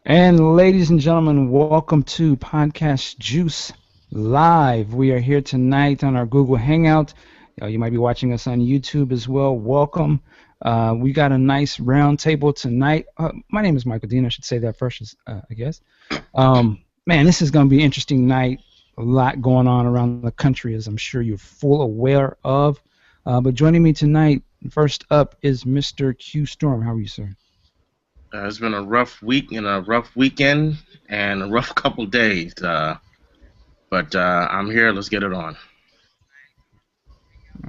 And ladies and gentlemen, welcome to Podcast Juice Live. We are here tonight on our Google Hangout. You might be watching us on YouTube as well. Welcome. We got a nice round table tonight. My name is Michael Dean. I should say that first, I guess. Man, this is going to be an interesting night. A lot going on around the country, as I'm sure you're full aware of. But joining me tonight, first up, is Mr. Q Storm. How are you, sir? It's been a rough week and a rough weekend and a rough couple days, but I'm here. Let's get it on.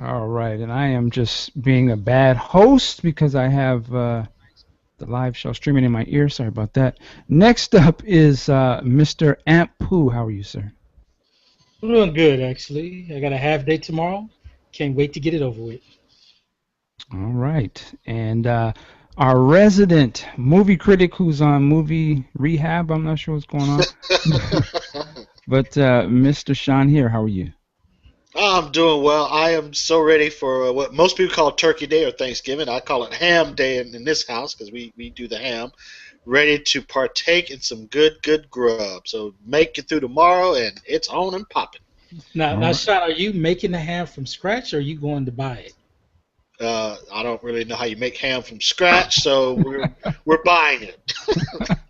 All right, and I am just being a bad host because I have the live show streaming in my ear. Sorry about that. Next up is Mr. Amp Poo. How are you, sir? I'm doing good, actually. I got a half day tomorrow. Can't wait to get it over with. All right, and our resident movie critic who's on movie rehab. I'm not sure what's going on, but Mr. Sean here. How are you? I'm doing well. I am so ready for what most people call Turkey Day or Thanksgiving. I call it Ham Day in this house because we do the ham. Ready to partake in some good grub. So make it through tomorrow, and it's on and popping. Now, Sean, are you making the ham from scratch, or are you going to buy it? I don't really know how you make ham from scratch, so we're buying it.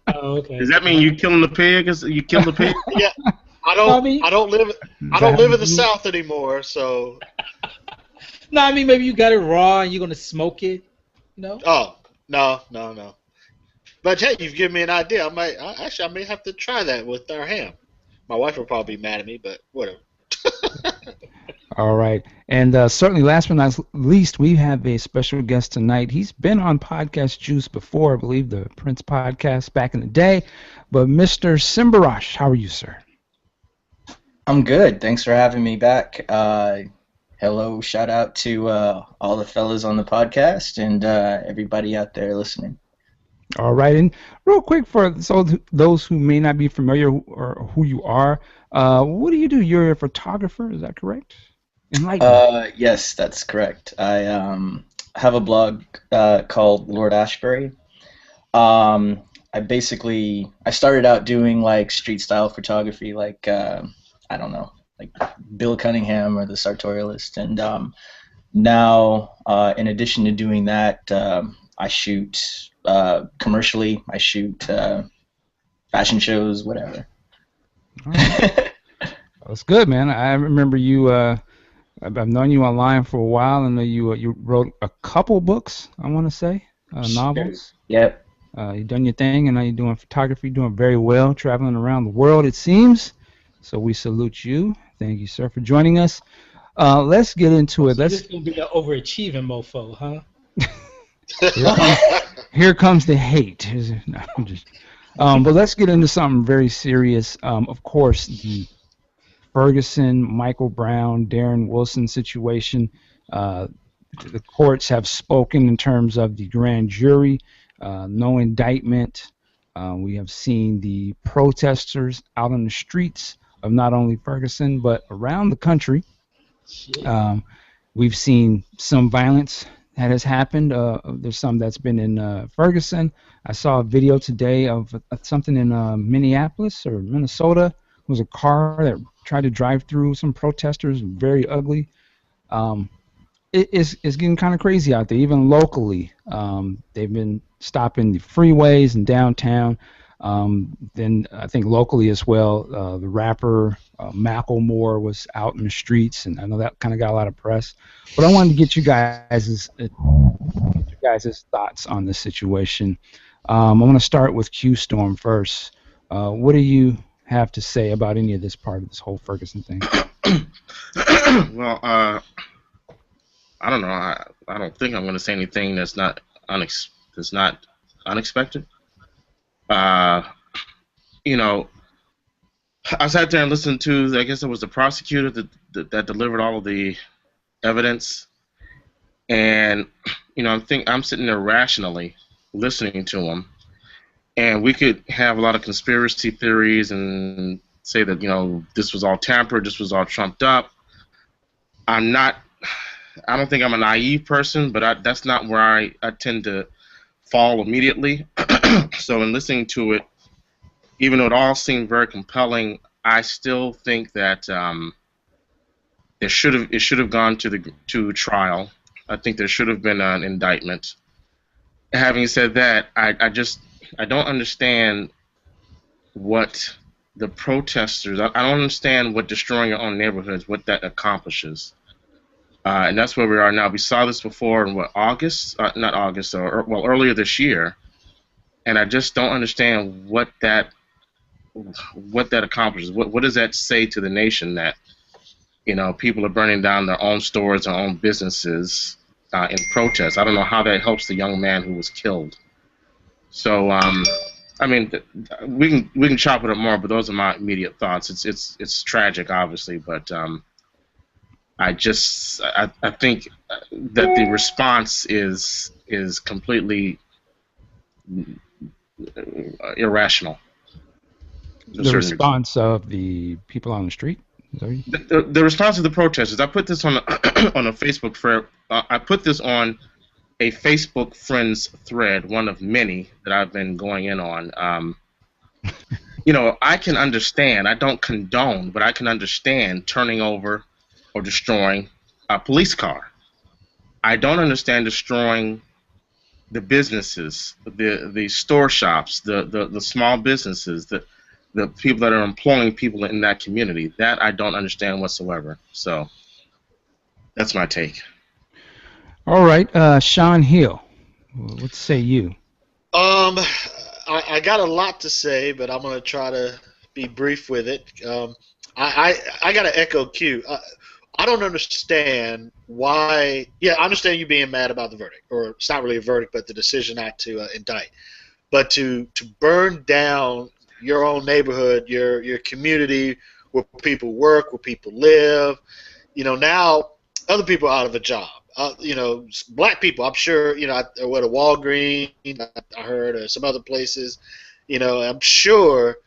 Oh, okay. Does that mean you killing the pig? You kill the pig? Yeah, I don't live in the South anymore, so. No, I mean maybe you got it raw and you're gonna smoke it, you know? Oh no. But hey, you've given me an idea. I may have to try that with our ham. My wife will probably be mad at me, but whatever. All right, and certainly last but not least, we have a special guest tonight. He's been on Podcast Juice before, I believe, the Prince podcast back in the day. But Mr. Simbarash, how are you, sir? I'm good. Thanks for having me back. Hello, shout out to all the fellas on the podcast and everybody out there listening. All right, and real quick for those who may not be familiar or who you are, what do you do? You're a photographer, is that correct? Yes, that's correct. I have a blog called Lord Ashbury. I started out doing like street style photography, like I don't know, like Bill Cunningham or the Sartorialist, and now in addition to doing that, I shoot commercially. I shoot fashion shows, whatever. All right. That's good, man. I remember you. I've known you online for a while, and you wrote a couple books, I want to say, novels. Yep. You've done your thing, and now you're doing photography, doing very well, traveling around the world, it seems. So we salute you. Thank you, sir, for joining us. Let's get into it. This is going to be an overachieving mofo, huh? Here comes the hate. No, I'm just, but let's get into something very serious. Of course, the Ferguson, Michael Brown, Darren Wilson situation. The courts have spoken in terms of the grand jury. No indictment. We have seen the protesters out on the streets of not only Ferguson but around the country. We've seen some violence that has happened. There's some that's been in Ferguson. I saw a video today of something in Minneapolis or Minnesota. It was a car that tried to drive through some protesters, very ugly. It's getting kind of crazy out there, even locally. They've been stopping the freeways in downtown. Then I think locally as well, the rapper Macklemore was out in the streets, and I know that kind of got a lot of press. But I wanted to get you guys' thoughts on this situation. I'm going to start with Q Storm first. What do you have to say about any of this part of this whole Ferguson thing? Well, I don't know. I don't think I'm going to say anything that's not unexpected. You know, I sat there and listened to, I guess it was the prosecutor that delivered all of the evidence, and I'm sitting there rationally listening to him, and we could have a lot of conspiracy theories and say that this was all tampered, this was all trumped up. I don't think I'm a naive person, but that's not where I tend to fall immediately. So in listening to it, even though it all seemed very compelling, I still think that it should have gone to trial. I think there should have been an indictment. Having said that, I don't understand what the protesters. I don't understand what destroying your own neighborhoods, what that accomplishes. And that's where we are now. We saw this before in August? Not August, earlier this year. And I just don't understand what that accomplishes. What does that say to the nation that people are burning down their own stores, their own businesses in protest? I don't know how that helps the young man who was killed. So, I mean, we can chop it up more, but those are my immediate thoughts. It's tragic, obviously, but I think that the response is completely irrational. The response of the people on the street? The response of the protesters. I put this on on a Facebook thread. I put this on a Facebook friends thread, one of many that I've been going in on. I can understand. I don't condone, but I can understand turning over or destroying a police car. I don't understand destroying the businesses, the store shops, the small businesses, the people that are employing people in that community. That I don't understand whatsoever. So that's my take. All right, Sean Hill, what say you? I got a lot to say, but I'm going to try to be brief with it. I got to echo Q. I don't understand why. Yeah, I understand you being mad about the verdict, or it's not really a verdict, but the decision not to indict. But to burn down your own neighborhood, your community, where people work, where people live, now other people are out of a job. Black people, I'm sure, at a Walgreens, I heard, or some other places, I'm sure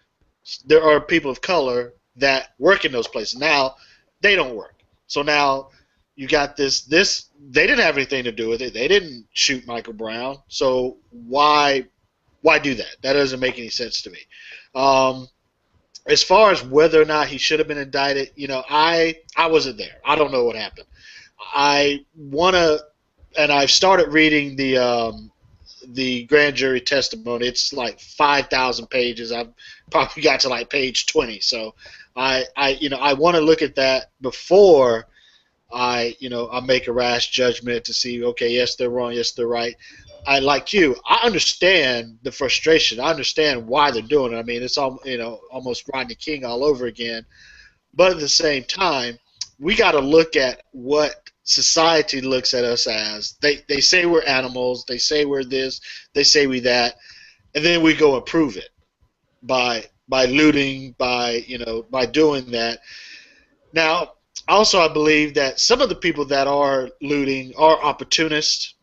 there are people of color that work in those places. Now, they don't work. So now you got this, they didn't have anything to do with it. They didn't shoot Michael Brown. So why do that? That doesn't make any sense to me. As far as whether or not he should have been indicted, I wasn't there. I don't know what happened. I want to, and I've started reading the grand jury testimony. It's like 5,000 pages. I've probably got to like page 20. So I want to look at that before I make a rash judgment to see, okay, yes, they're wrong, yes, they're right. Like you, I understand the frustration. I understand why they're doing it. I mean, it's almost Rodney King all over again. But at the same time, we got to look at what society looks at us as. They say we're animals. They say we're this. They say we that, and then we go and prove it by looting, by doing that. Now, also, I believe that some of the people that are looting are opportunists,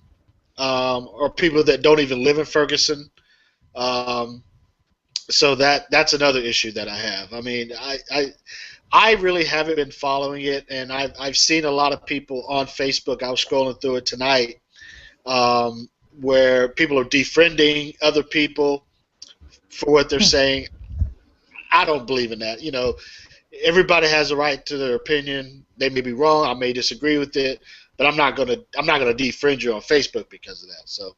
or people that don't even live in Ferguson. So that's another issue that I have. I mean, I really haven't been following it, and I've seen a lot of people on Facebook. I was scrolling through it tonight, where people are defriending other people for what they're saying. I don't believe in that. Everybody has a right to their opinion. They may be wrong. I may disagree with it, but I'm not gonna defriend you on Facebook because of that. So,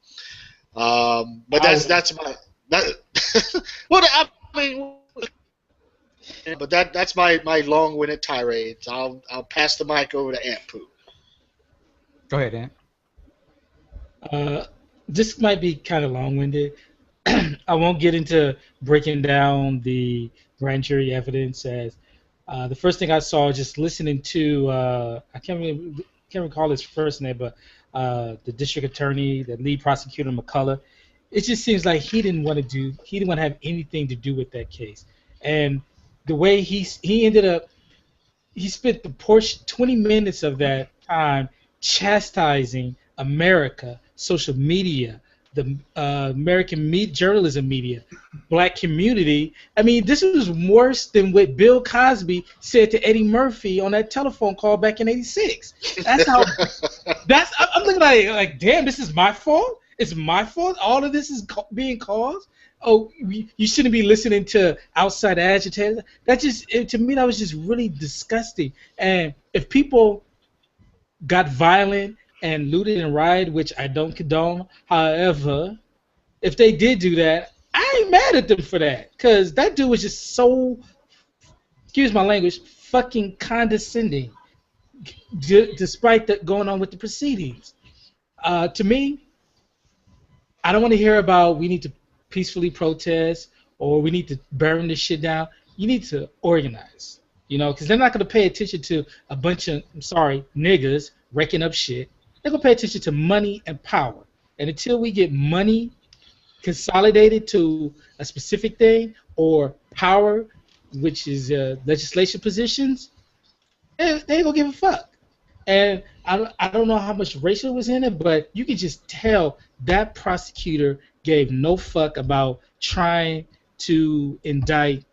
but that's my well, I mean. But that's my long-winded tirade. So I'll pass the mic over to Aunt Pooh. Go ahead, Aunt. This might be kind of long-winded. I won't get into breaking down the grand jury evidence. As the first thing I saw, just listening to I can't recall his first name, but the district attorney, the lead prosecutor McCullough. It just seems like he didn't want to have anything to do with that case, and the way he spent the portion 20 minutes of that time chastising America, social media, the American journalism media, black community. I mean, this was worse than what Bill Cosby said to Eddie Murphy on that telephone call back in '86. That's how. I'm looking like, damn, this is my fault. It's my fault. All of this is being caused. oh, you shouldn't be listening to outside agitators. That just to me that was just really disgusting. And if people got violent and looted and rioted, which I don't condone, however, if they did do that, I ain't mad at them for that, because that dude was just so, excuse my language, fucking condescending, despite that going on with the proceedings. To me, I don't want to hear about we need to peacefully protest or we need to burn this shit down. You need to organize, because they're not going to pay attention to a bunch of, I'm sorry, niggas wrecking up shit. They're going to pay attention to money and power. And until we get money consolidated to a specific thing or power, which is legislation positions, they ain't going to give a fuck. And I don't know how much racial was in it, but you could just tell that prosecutor gave no fuck about trying to indict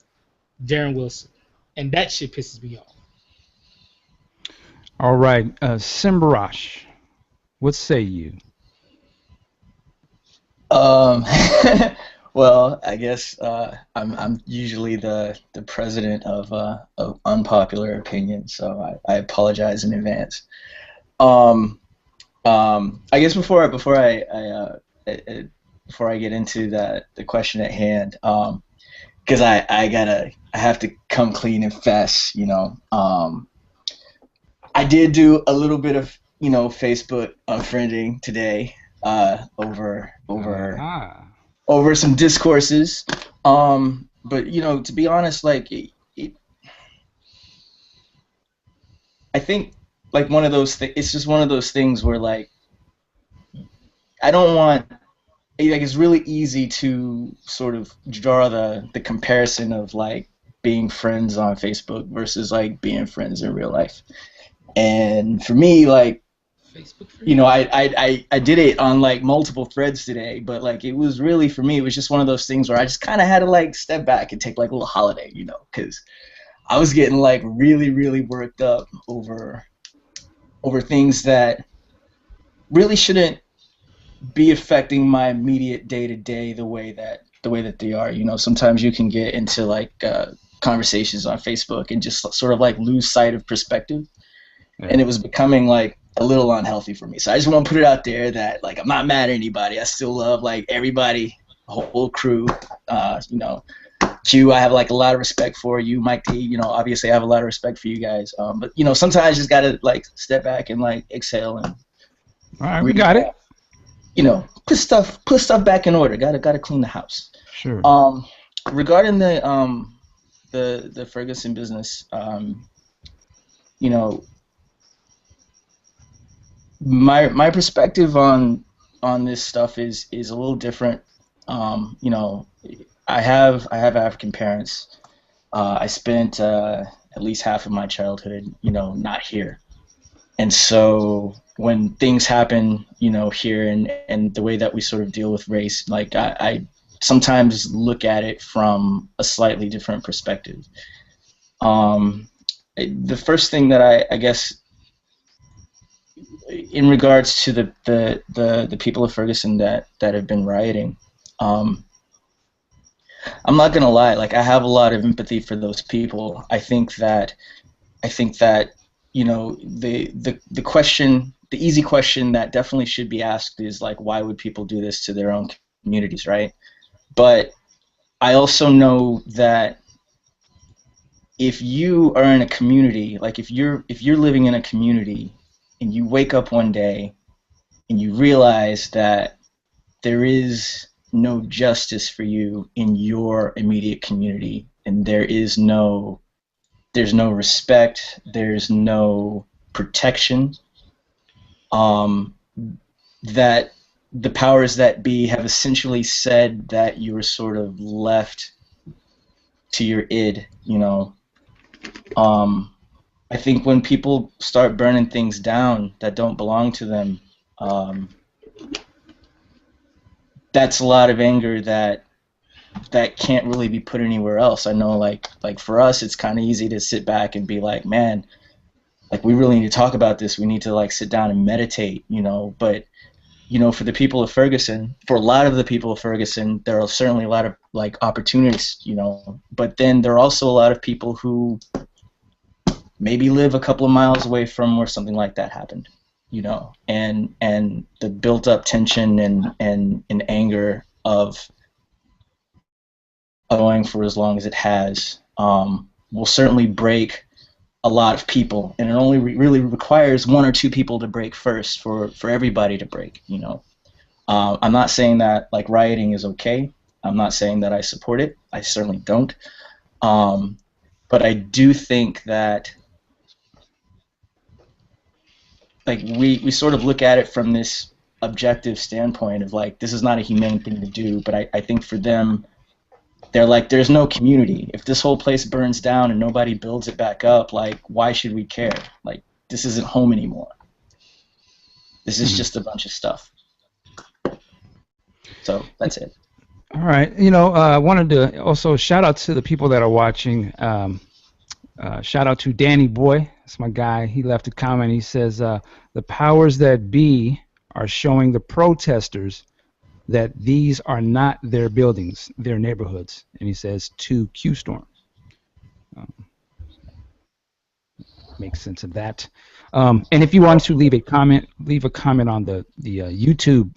Darren Wilson. And that shit pisses me off. All right, Simbarash, what say you? Well, I guess I'm usually the president of unpopular opinion, so I apologize in advance. I guess before I get into the question at hand, because I have to come clean and fess, I did do a little bit of Facebook unfriending today over some discourses, but to be honest, like I think like one of those it's just one of those things where like I don't want, like, it's really easy to sort of draw the comparison of like being friends on Facebook versus like being friends in real life. And for me, like, I did it on like multiple threads today, but like it was really, for me, it was just one of those things where I just kind of had to like step back and take like a little holiday, because I was getting like really, really worked up over things that really shouldn't be affecting my immediate day-to-day the way that they are. Sometimes you can get into like conversations on Facebook and just sort of like lose sight of perspective. Yeah. And it was becoming like a little unhealthy for me. So I just want to put it out there that like I'm not mad at anybody. I still love like everybody, the whole crew. Q, I have like a lot of respect for you. Mike T, obviously I have a lot of respect for you guys. But sometimes you just gotta like step back and like exhale and. All right, we got it. Put stuff back in order. Gotta clean the house. Sure. Regarding the Ferguson business, my perspective on this stuff is a little different. I have African parents. I spent at least half of my childhood, not here, and so when things happen, here and the way that we sort of deal with race, like I sometimes look at it from a slightly different perspective. The first thing that I guess in regards to the people of Ferguson that have been rioting, I'm not gonna lie, like I have a lot of empathy for those people. I think that the question, the easy question that definitely should be asked is like, why would people do this to their own communities, right? But I also know that if you are in a community, like if you're living in a community and you wake up one day and you realize that there is no justice for you in your immediate community, and there's no respect, there's no protection, that the powers that be have essentially said that you were sort of left to your id, I think when people start burning things down that don't belong to them, that's a lot of anger that can't really be put anywhere else. I know, like for us, it's kind of easy to sit back and be like, man, like we really need to talk about this. We need to like sit down and meditate, But for the people of Ferguson, for a lot of the people of Ferguson, there are certainly a lot of like opportunities, but then there are also a lot of people who maybe live a couple of miles away from where something like that happened, and the built up tension and anger of going for as long as it has will certainly break a lot of people, and it only really requires one or two people to break first for everybody to break. I'm not saying that like rioting is okay. I'm not saying that I support it. I certainly don't. But I do think that like we sort of look at it from this objective standpoint of like this is not a humane thing to do. But I think for them, they're like, there's no community. If this whole place burns down and nobody builds it back up, like, why should we care? Like, this isn't home anymore. This is just a bunch of stuff. So that's it. All right. I wanted to also shout out to the people that are watching. Shout out to Danny Boy. That's my guy. He left a comment. He says, the powers that be are showing the protesters that these are not their buildings, their neighborhoods. And he says to Q-Storm. Makes sense of that. And if you want to leave a comment on the YouTube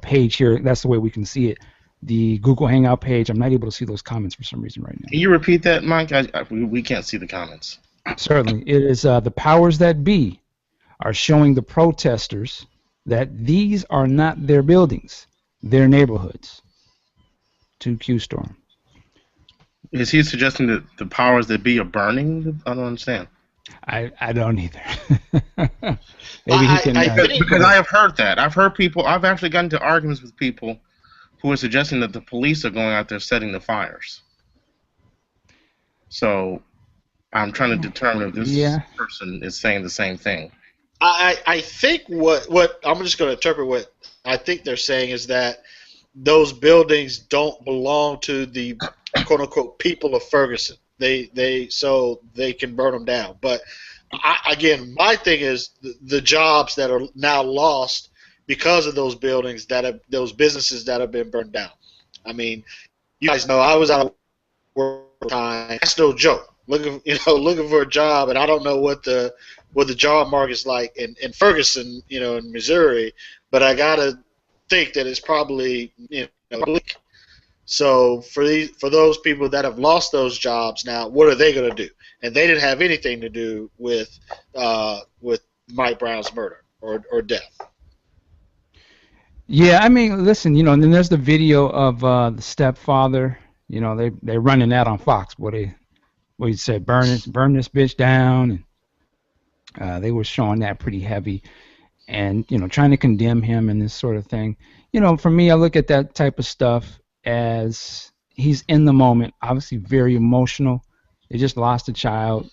page here. That's the way we can see it. The Google Hangout page, I'm not able to see those comments for some reason right now. Can you repeat that, Mike? We can't see the comments. Certainly. It is the powers that be are showing the protesters that these are not their buildings, their neighborhoods. To Q-Storm. Is he suggesting that the powers that be are burning? I don't understand. I don't either. Maybe he can. Because I have heard that. I've actually gotten into arguments with people who are suggesting that the police are going out there setting the fires. So I'm trying to determine if this person is saying the same thing. I think what I'm just going to interpret what I think they're saying is that those buildings don't belong to the quote unquote people of Ferguson. So they can burn them down. But again, my thing is the jobs that are now lost because of those buildings those businesses that have been burned down. I mean, you guys know I was out of work time. That's no joke. Looking for a job, and I don't know what the job market's like in Ferguson, in Missouri, but I gotta think that it's probably bleak. So for those people that have lost those jobs now, what are they going to do? And they didn't have anything to do with Mike Brown's murder or death. Yeah, I mean, listen, and then there's the video of the stepfather. They're running that on Fox. What he said, burn this bitch down, and they were showing that pretty heavy, and trying to condemn him and this sort of thing. For me, I look at that type of stuff as he's in the moment, obviously very emotional. They just lost a child.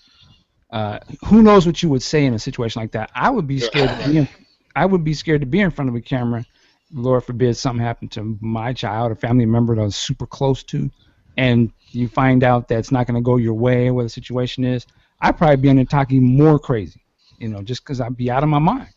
Who knows what you would say in a situation like that? I would be scared to be in front of a camera. Lord forbid something happened to my child or family member that I was super close to, and you find out that it's not going to go your way, what the situation is. I'd probably be on there talking more crazy, just because I'd be out of my mind.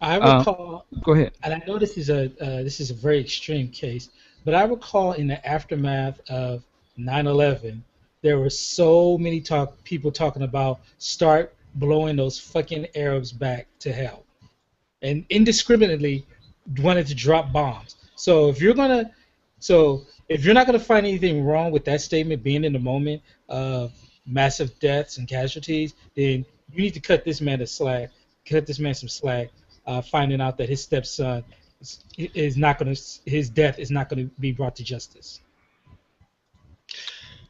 I recall. Go ahead. And I know this is a very extreme case, but I recall in the aftermath of 9/11, there were so many people talking about start blowing those fucking Arabs back to hell, and indiscriminately wanted to drop bombs. So if you're not gonna find anything wrong with that statement being in the moment of massive deaths and casualties, then you need to cut this man some slack. Finding out that his stepson his death is not going to be brought to justice.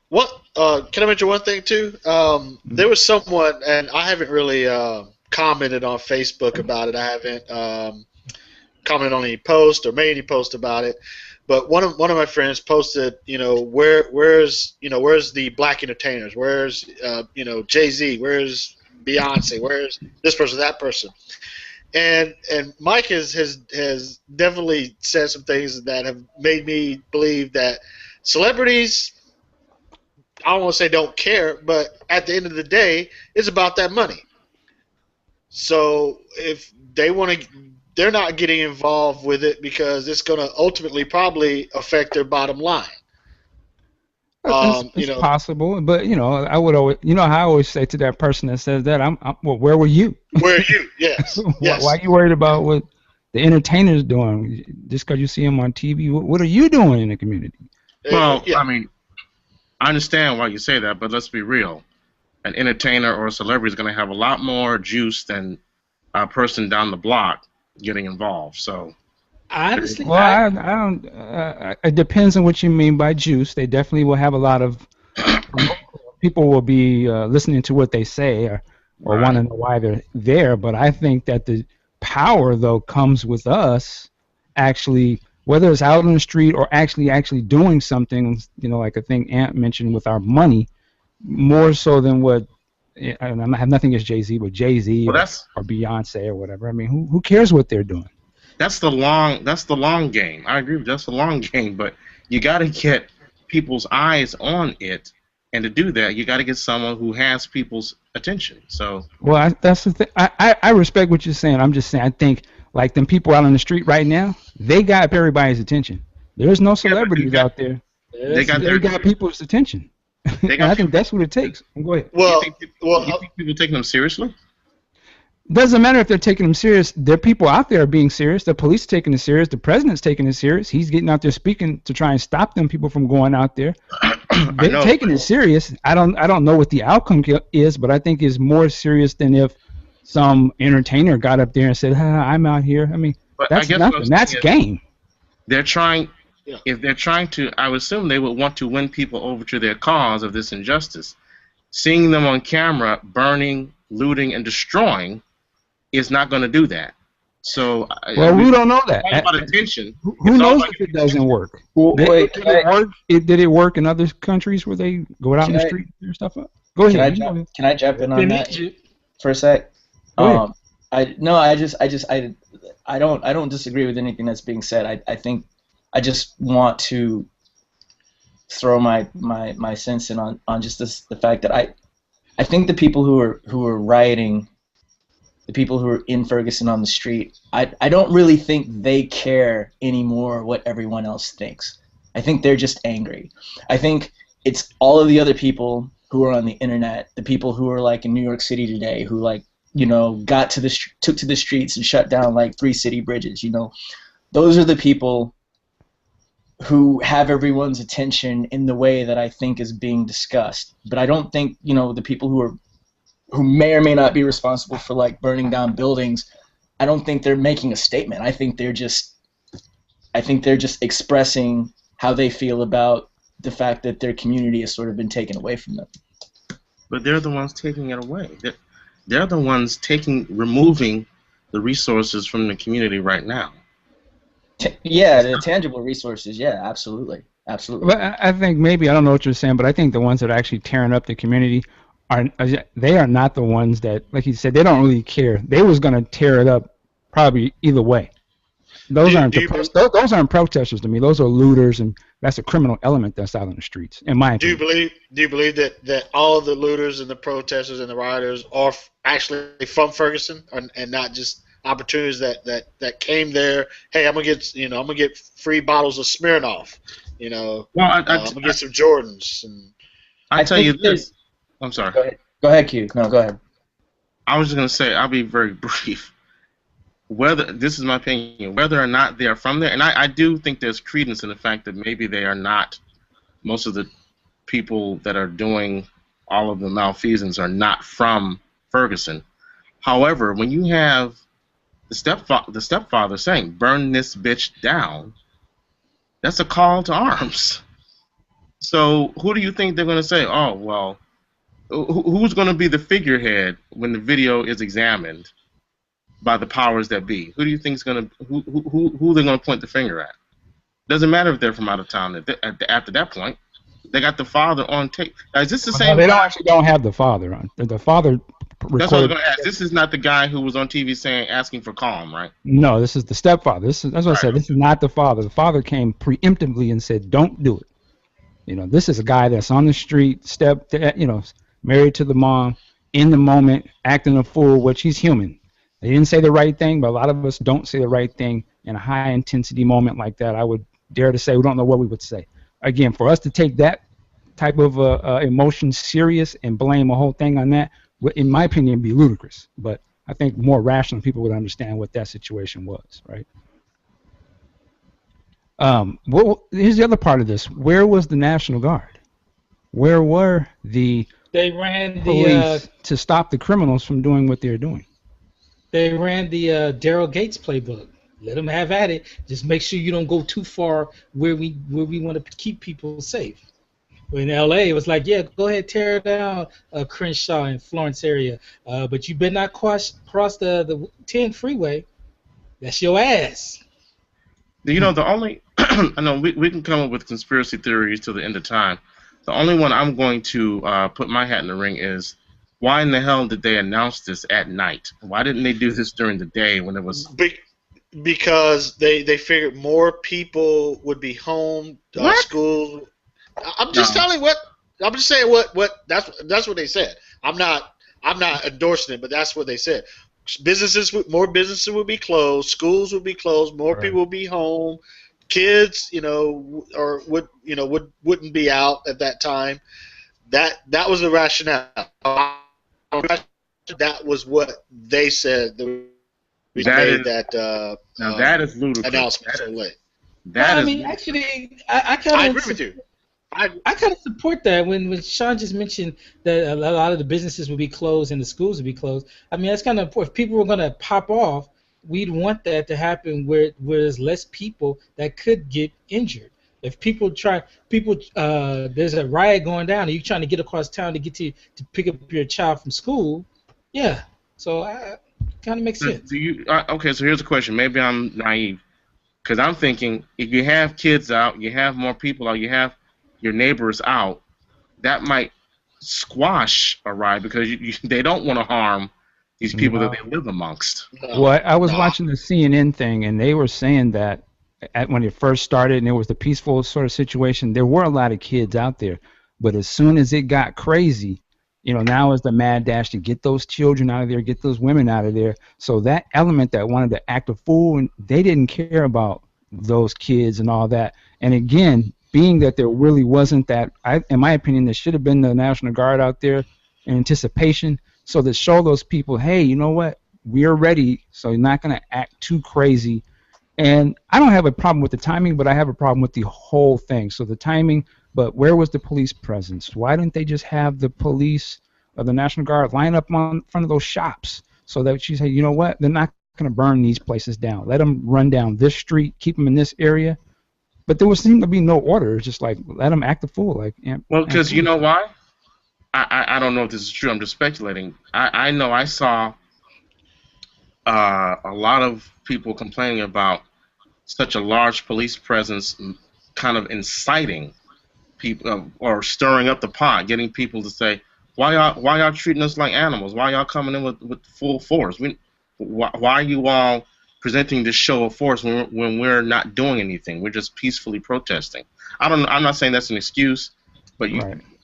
What can I mention one thing too? There was someone, and I haven't really commented on Facebook about it. I haven't commented on any post or made any post about it. But one of my friends posted, where's the black entertainers? Where's Jay-Z? Where's Beyonce? Where's this person, that person? And Mike has definitely said some things that have made me believe that celebrities, I don't want to say don't care, but at the end of the day, it's about that money. So if they want to they're not getting involved with it because it's going to ultimately probably affect their bottom line. It's possible, but I would always, how I always say to that person that says that, well, where were you? Where are you? Yes. Yes. Why are you worried about what the entertainer's doing? Just because you see them on TV, what are you doing in the community? Well, yeah. I mean, I understand why you say that, but let's be real. An entertainer or a celebrity is going to have a lot more juice than a person down the block getting involved. So, Honestly, well, I don't. It depends on what you mean by juice. They definitely will have a lot of people will be listening to what they say or want to know why they're there. But I think that the power, though, comes with us actually, whether it's out on the street or actually doing something, like a thing Ant mentioned with our money, more so than what. And I have nothing against Jay-Z, but Jay-Z or Beyonce or whatever. I mean, who cares what they're doing? That's the long game. I agree with that's the long game, but you got to get people's eyes on it, and to do that, you got to get someone who has people's attention. So, well, that's the thing. I respect what you're saying. I'm just saying I think like them people out on the street right now, they got everybody's attention. There's no celebrities out there. They got people's attention. And I think that's what it takes. Go ahead. Well, you think people taking them seriously? Doesn't matter if they're taking them serious. There are people out there being serious. The police are taking it serious. The president's taking it serious. He's getting out there speaking to try and stop them people from going out there. They're taking it serious. I don't know what the outcome is, but I think it's more serious than if some entertainer got up there and said, "I'm out here." I mean, that's nothing. That's game. They're trying. If they're trying to, I would assume they would want to win people over to their cause of this injustice. Seeing them on camera burning, looting, and destroying is not going to do that. So, we don't know that. It's all about attention. Who knows if it doesn't work? Did it work in other countries where they go out in the street and tear stuff up? Go ahead. Can I jump in on that for a sec? I don't disagree with anything that's being said. I think I just want to throw my sense in on just the fact that I think the people who are rioting, the people who are in Ferguson on the street, I don't really think they care anymore what everyone else thinks. I think they're just angry. I think it's all of the other people who are on the internet, the people who are like in New York City today, who took to the streets and shut down like 3 city bridges. Those are the people who have everyone's attention in the way that I think is being discussed. But I don't think, the people who may or may not be responsible for like burning down buildings, I don't think they're making a statement. I think they're just expressing how they feel about the fact that their community has sort of been taken away from them. But they're the ones taking it away. They're the ones removing the resources from the community right now. Yeah, the tangible resources. Yeah, absolutely. But I think maybe, I don't know what you're saying, but I think the ones that are actually tearing up the community are not the ones that, like you said, they don't really care. They was going to tear it up probably either way. Those aren't protesters to me. Those are looters, and that's a criminal element that's out on the streets, in my opinion. Do you believe that all of the looters and the protesters and the rioters are actually from Ferguson and not just opportunities that came there? Hey, I'm gonna get free bottles of Smirnoff. I'm gonna get some Jordans. And I tell you this. I'm sorry. Go ahead, Q. No, go ahead. I was just gonna say, I'll be very brief. This is my opinion, whether or not they are from there, and I do think there's credence in the fact that maybe they are not. Most of the people that are doing all of the malfeasance are not from Ferguson. However, when you have the stepfather saying, "Burn this bitch down," that's a call to arms. So who do you think they're going to say, oh, well, who's going to be the figurehead when the video is examined by the powers that be? Who do you think is going to, who they're going to point the finger at? Doesn't matter if they're from out of town. After that point, they got the father on tape. Now, is this the same? They don't have the father on. The father. That's what I was going to ask. This is not the guy who was on TV asking for calm, right? No, this is the stepfather. That's what I said. This is not the father. The father came preemptively and said, "Don't do it." This is a guy that's on the street, married to the mom, in the moment, acting a fool, which he's human. They didn't say the right thing, but a lot of us don't say the right thing in a high intensity moment like that. I would dare to say we don't know what we would say. Again, for us to take that type of emotion serious and blame a whole thing on that, in my opinion, be ludicrous. But I think more rational people would understand what that situation was, right? Here's the other part of this. Where was the National Guard? Where were the They ran police to stop the criminals from doing what they're doing? They ran the Daryl Gates playbook. Let them have at it. Just make sure you don't go too far where we want to keep people safe. In L.A., it was like, yeah, go ahead, tear down Crenshaw and Florence area, but you better not cross the 10 freeway. That's your ass. You know, the only I know we can come up with conspiracy theories till the end of time. The only one I'm going to put my hat in the ring is, why in the hell did they announce this at night? Why didn't they do this during the day when it was? Because they figured more people would be home, schools. I'm just telling what. I'm just saying what. That's what they said. I'm not endorsing it, but that's what they said. More businesses would be closed. Schools would be closed. More people would be home. Kids, wouldn't be out at that time. That was the rationale. That was what they said. That is ludicrous. Announcement so late. Actually, I kind of agree with you. I kind of support that when Sean just mentioned that a lot of the businesses would be closed and the schools would be closed. I mean, that's kind of important. If people were going to pop off, we'd want that to happen where there's less people that could get injured. If there's a riot going down and you're trying to get across town to get to pick up your child from school, yeah. So kind of makes sense. Okay, so here's a question. Maybe I'm naive, because I'm thinking if you have kids out, you have more people out, you have your neighbors out, that might squash a riot because they don't want to harm these people that they live amongst. Well, I was watching the CNN thing, and they were saying that when it first started and it was the peaceful sort of situation, there were a lot of kids out there. But as soon as it got crazy, now is the mad dash to get those children out of there, get those women out of there. So that element that wanted to act a fool, and they didn't care about those kids and all that. And again, being that there really wasn't that, in my opinion, there should have been the National Guard out there in anticipation, so to show those people, hey, you know what, we're ready, so you're not going to act too crazy. And I don't have a problem with the timing, but I have a problem with the whole thing. So the timing, but where was the police presence? Why didn't they just have the police or the National Guard line up in front of those shops so that you say, you know what, they're not going to burn these places down. Let them run down this street, keep them in this area. But there would seem to be no order. It's just like, let them act the fool. Well, because you know why? I don't know if this is true. I'm just speculating. I know I saw a lot of people complaining about such a large police presence kind of inciting people or stirring up the pot, getting people to say, why y'all treating us like animals? Why y'all coming in with full force? Why are you all presenting this show of force when we're not doing anything? We're just peacefully protesting. I'm not saying that's an excuse, but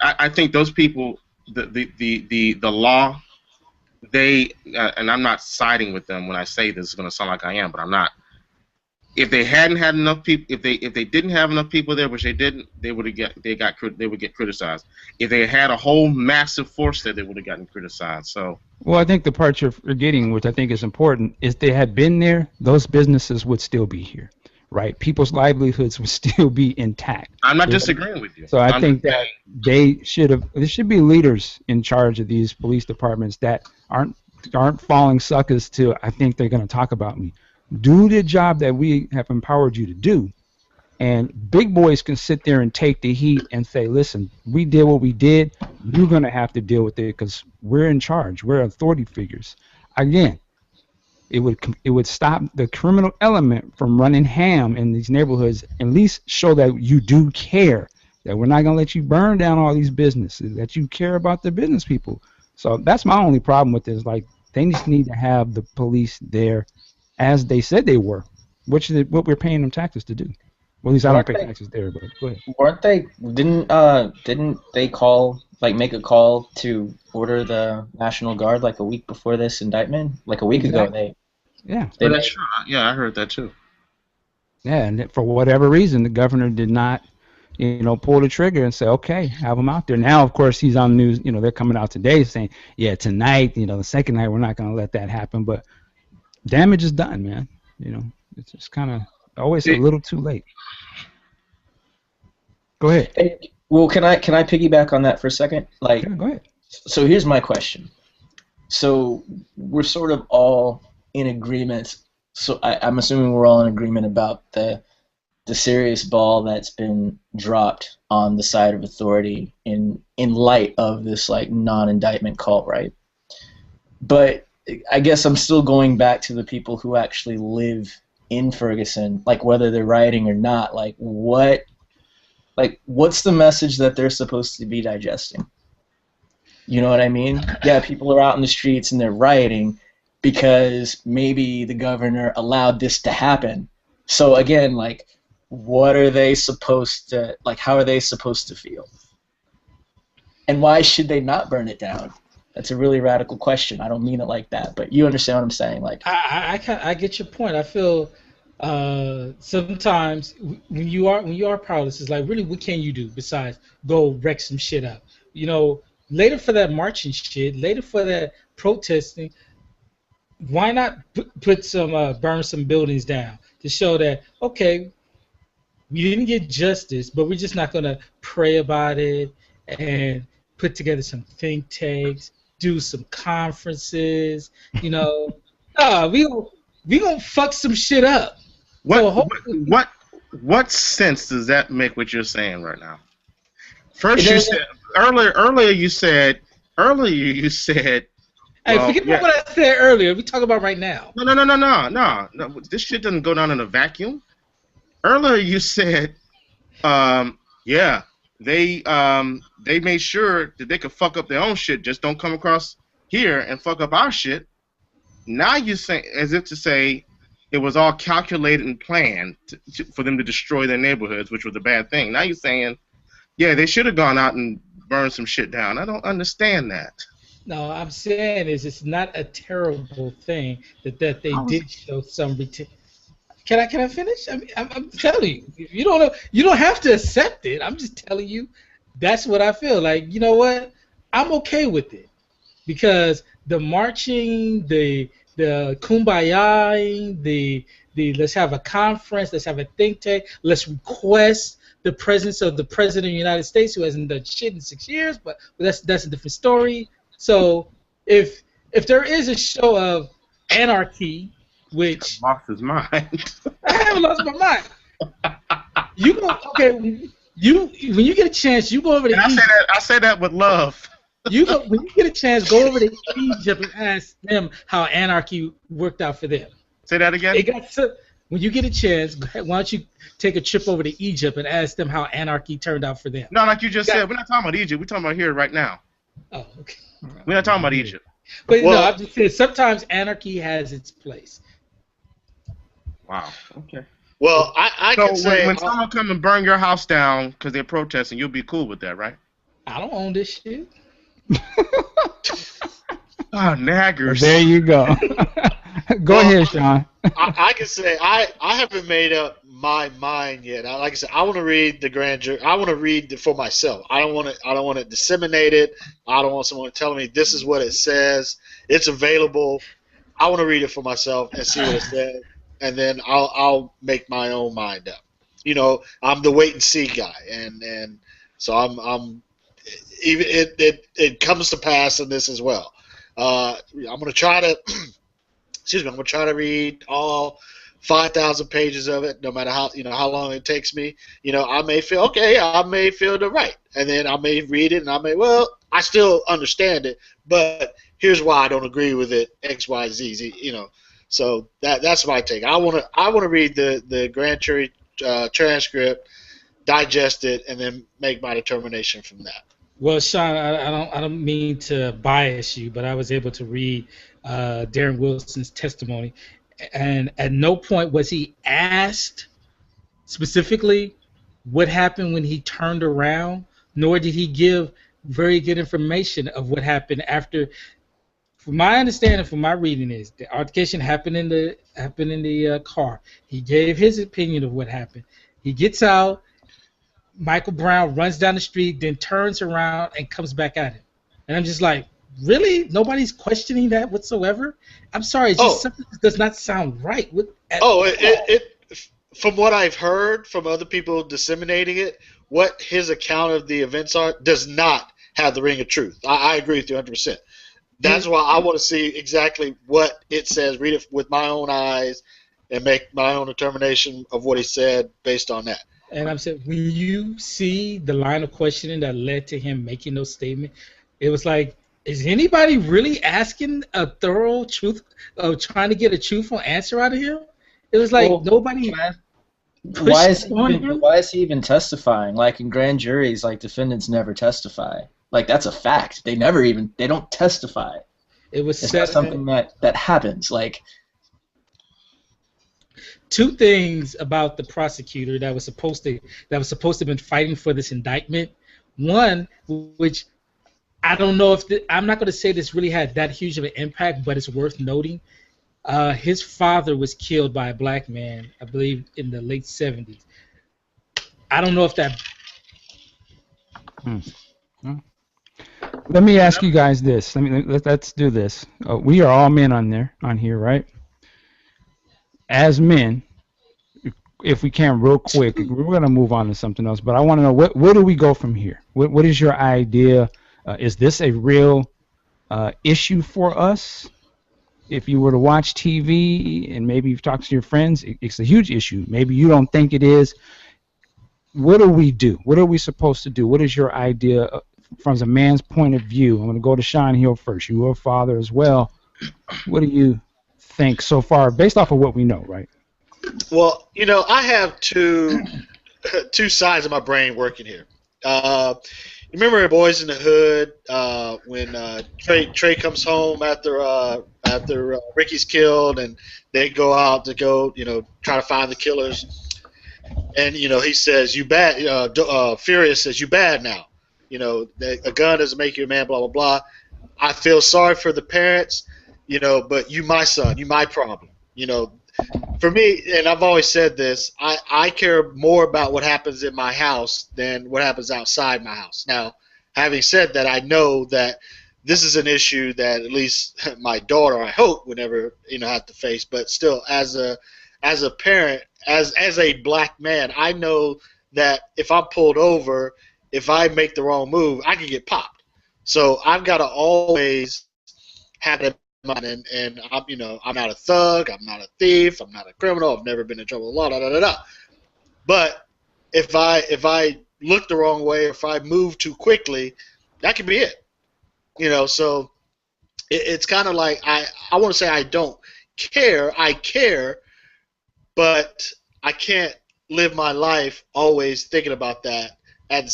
I think those people, the law, they and I'm not siding with them when I say this. It's going to sound like I am, but I'm not. If they hadn't had enough people, if they didn't have enough people there, which they didn't, they would get criticized. If they had a whole massive force there, they would have gotten criticized. So. Well, I think the part you're forgetting, which I think is important, is they had been there, those businesses would still be here, right? People's livelihoods would still be intact. I'm not disagreeing with you. So I think that there should be leaders in charge of these police departments that aren't falling suckers to, I think they're going to talk about me. Do the job that we have empowered you to do. And big boys can sit there and take the heat and say, listen, we did what we did. You're going to have to deal with it because we're in charge. We're authority figures. Again, it would stop the criminal element from running ham in these neighborhoods, at least show that you do care, that we're not going to let you burn down all these businesses, that you care about the business people. So that's my only problem with this. Like, they just need to have the police there as they said they were, which is what we're paying them taxes to do. Well, at least I don't pay taxes there, but go ahead. Weren't they? Didn't they call like make a call to order the National Guard like a week before this indictment? Like a week ago, Exactly. Yeah. they Oh, made, that's true. Yeah, I heard that too. Yeah, and for whatever reason, the governor did not, pull the trigger and say, okay, have him out there. Now, of course, he's on the news. They're coming out today saying, yeah, tonight, the second night, we're not going to let that happen. But damage is done, man. It's just kind of always a little too late. Go ahead. Hey, well, can I piggyback on that for a second? Like, Yeah, go ahead. so here's my question. So we're sort of all in agreement. So I'm assuming we're all in agreement about the serious ball that's been dropped on the side of authority in light of this like non-indictment call, right? But I guess I'm still going back to the people who actually live in Ferguson, like whether they're rioting or not. What's the message that they're supposed to be digesting? You know what I mean? Yeah, people are out in the streets and they're rioting because maybe the governor allowed this to happen. So again, like, what are they supposed to, like, how are they supposed to feel? And why should they not burn it down? That's a really radical question. I don't mean it like that, but you understand what I'm saying. Like, I get your point. I feel sometimes when you are powerless, it's like, really, what can you do besides go wreck some shit up? Later for that marching shit, later for that protesting, why not put some burn some buildings down to show that, okay, we didn't get justice, but we're just not gonna pray about it and put together some think tanks, do some conferences, we gonna fuck some shit up. What sense does that make? What you're saying right now? First, you said earlier. You said. Hey, forget about what I said earlier. We talk about right now. No. This shit doesn't go down in a vacuum. Earlier, you said, yeah, they made sure that they could fuck up their own shit. Just don't come across here and fuck up our shit. Now you say, as if to say, it was all calculated and planned for them to destroy their neighborhoods, which was a bad thing. Now you're saying, yeah, they should have gone out and burned some shit down. I don't understand that. No, I'm saying is it's not a terrible thing that they did show some Can I finish? I mean, I'm telling you, you don't have to accept it. I'm just telling you, that's what I feel like. You know what? I'm okay with it because the marching, the kumbaya, the let's have a conference, let's have a think tank, let's request the presence of the president of the United States who hasn't done shit in 6 years, but that's a different story. So if there is a show of anarchy, which lost his mind. I haven't lost my mind. When you get a chance, you go over to Egypt. I say that with love. When you get a chance, go over to Egypt and ask them how anarchy worked out for them. Say that again. When you get a chance, why don't you take a trip over to Egypt and ask them how anarchy turned out for them? No, like you just said, we're not talking about Egypt. We're talking about here right now. Oh, okay. We're not talking about Egypt. But no, I'm just saying sometimes anarchy has its place. Wow. Okay. Well, I can say when someone come and burn your house down because they're protesting, you'll be cool with that, right? I don't own this shit. Oh, naggers. There you go. Go ahead, Sean. I can say I haven't made up my mind yet. Like I said, I want to read the grand jury. I want to read it for myself. I don't want to disseminate it. I don't want someone telling me this is what it says. It's available. I want to read it for myself and see what it says, and then I'll make my own mind up. I'm the wait and see guy, and so I'm even it comes to pass in this as well. I'm gonna try to. I'm gonna try to read all 5,000 pages of it, no matter how long it takes me. I may feel the right, and then I may read it, and I still understand it, but here's why I don't agree with it. X, Y, Z. So that's my take. I wanna read the grand jury transcript, digest it, and then make my determination from that. Well, Sean, I don't mean to bias you, but I was able to read Darren Wilson's testimony, and at no point was he asked specifically what happened when he turned around, nor did he give very good information of what happened after. From my understanding, from my reading, is the altercation happened in the car. He gave his opinion of what happened. He gets out. Michael Brown runs down the street, then turns around and comes back at him. And I'm just like, really? Nobody's questioning that whatsoever? I'm sorry, it's just something that does not sound right. From what I've heard from other people disseminating it, what his account of the events are does not have the ring of truth. I agree with you 100%. That's why I want to see exactly what it says, read it with my own eyes, and make my own determination of what he said based on that. And I'm saying, when you see the line of questioning that led to him making those statements, it was like, is anybody really asking a thorough truth, trying to get a truthful answer out of him? It was like nobody. Why is he even testifying? Like in grand juries, like defendants never testify. Like that's a fact. They don't testify. It's not something that happens. Like two things about the prosecutor that was supposed to have been fighting for this indictment. One, which I don't know if I'm not going to say this really had that huge of an impact, but it's worth noting. His father was killed by a black man, I believe, in the late 70s. I don't know if that. Let me ask you guys this. Let's do this. We are all men on here, right? As men, if we can, real quick, we're going to move on to something else. But I want to know where do we go from here? What is your idea? Is this a real issue for us? If you were to watch TV and maybe you've talked to your friends, it's a huge issue. Maybe you don't think it is. What do we do? What are we supposed to do? What is your idea from a man's point of view? I'm going to go to Sean Hill first. You are a father as well. What do you think so far, based off of what we know, right? Well, I have two sides of my brain working here. You remember Boys in the Hood when Trey comes home after Ricky's killed, and they go out to try to find the killers, and he says, "You bad." Furious says, "You bad now." A gun doesn't make you a man. Blah blah blah. I feel sorry for the parents, but you my son, you my problem. For me, and I've always said this, I care more about what happens in my house than what happens outside my house. Now, having said that, I know that this is an issue that at least my daughter, I hope, would never have to face. But still, as a parent, as a black man, I know that if I'm pulled over, if I make the wrong move, I can get popped. So I've got to always have that. And I'm not a thug, I'm not a thief, I'm not a criminal, I've never been in trouble with the law, da da da da. But if I look the wrong way, or if I move too quickly, that could be it. So it's kind of like I want to say I don't care. I care, but I can't live my life always thinking about that at the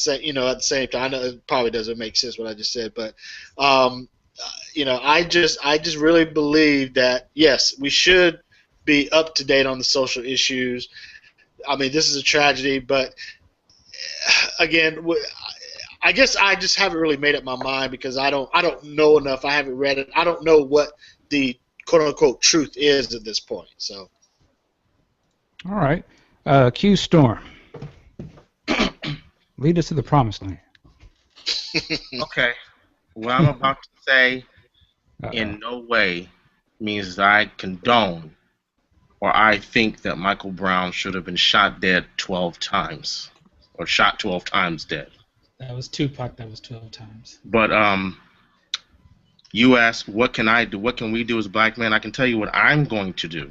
same time. I know it probably doesn't make sense what I just said, but I just really believe that, yes, we should be up to date on the social issues. I mean, this is a tragedy, but again, I guess I just haven't really made up my mind because I don't know enough. I haven't read it. I don't know what the quote unquote truth is at this point. So, all right, Q Storm, lead us to the promised land. Okay, what I'm about to say in no way means that I condone or I think that Michael Brown should have been shot dead 12 times or shot 12 times dead. That was Tupac. That was 12 times. But you ask, what can I do? What can we do as black men? I can tell you what I'm going to do.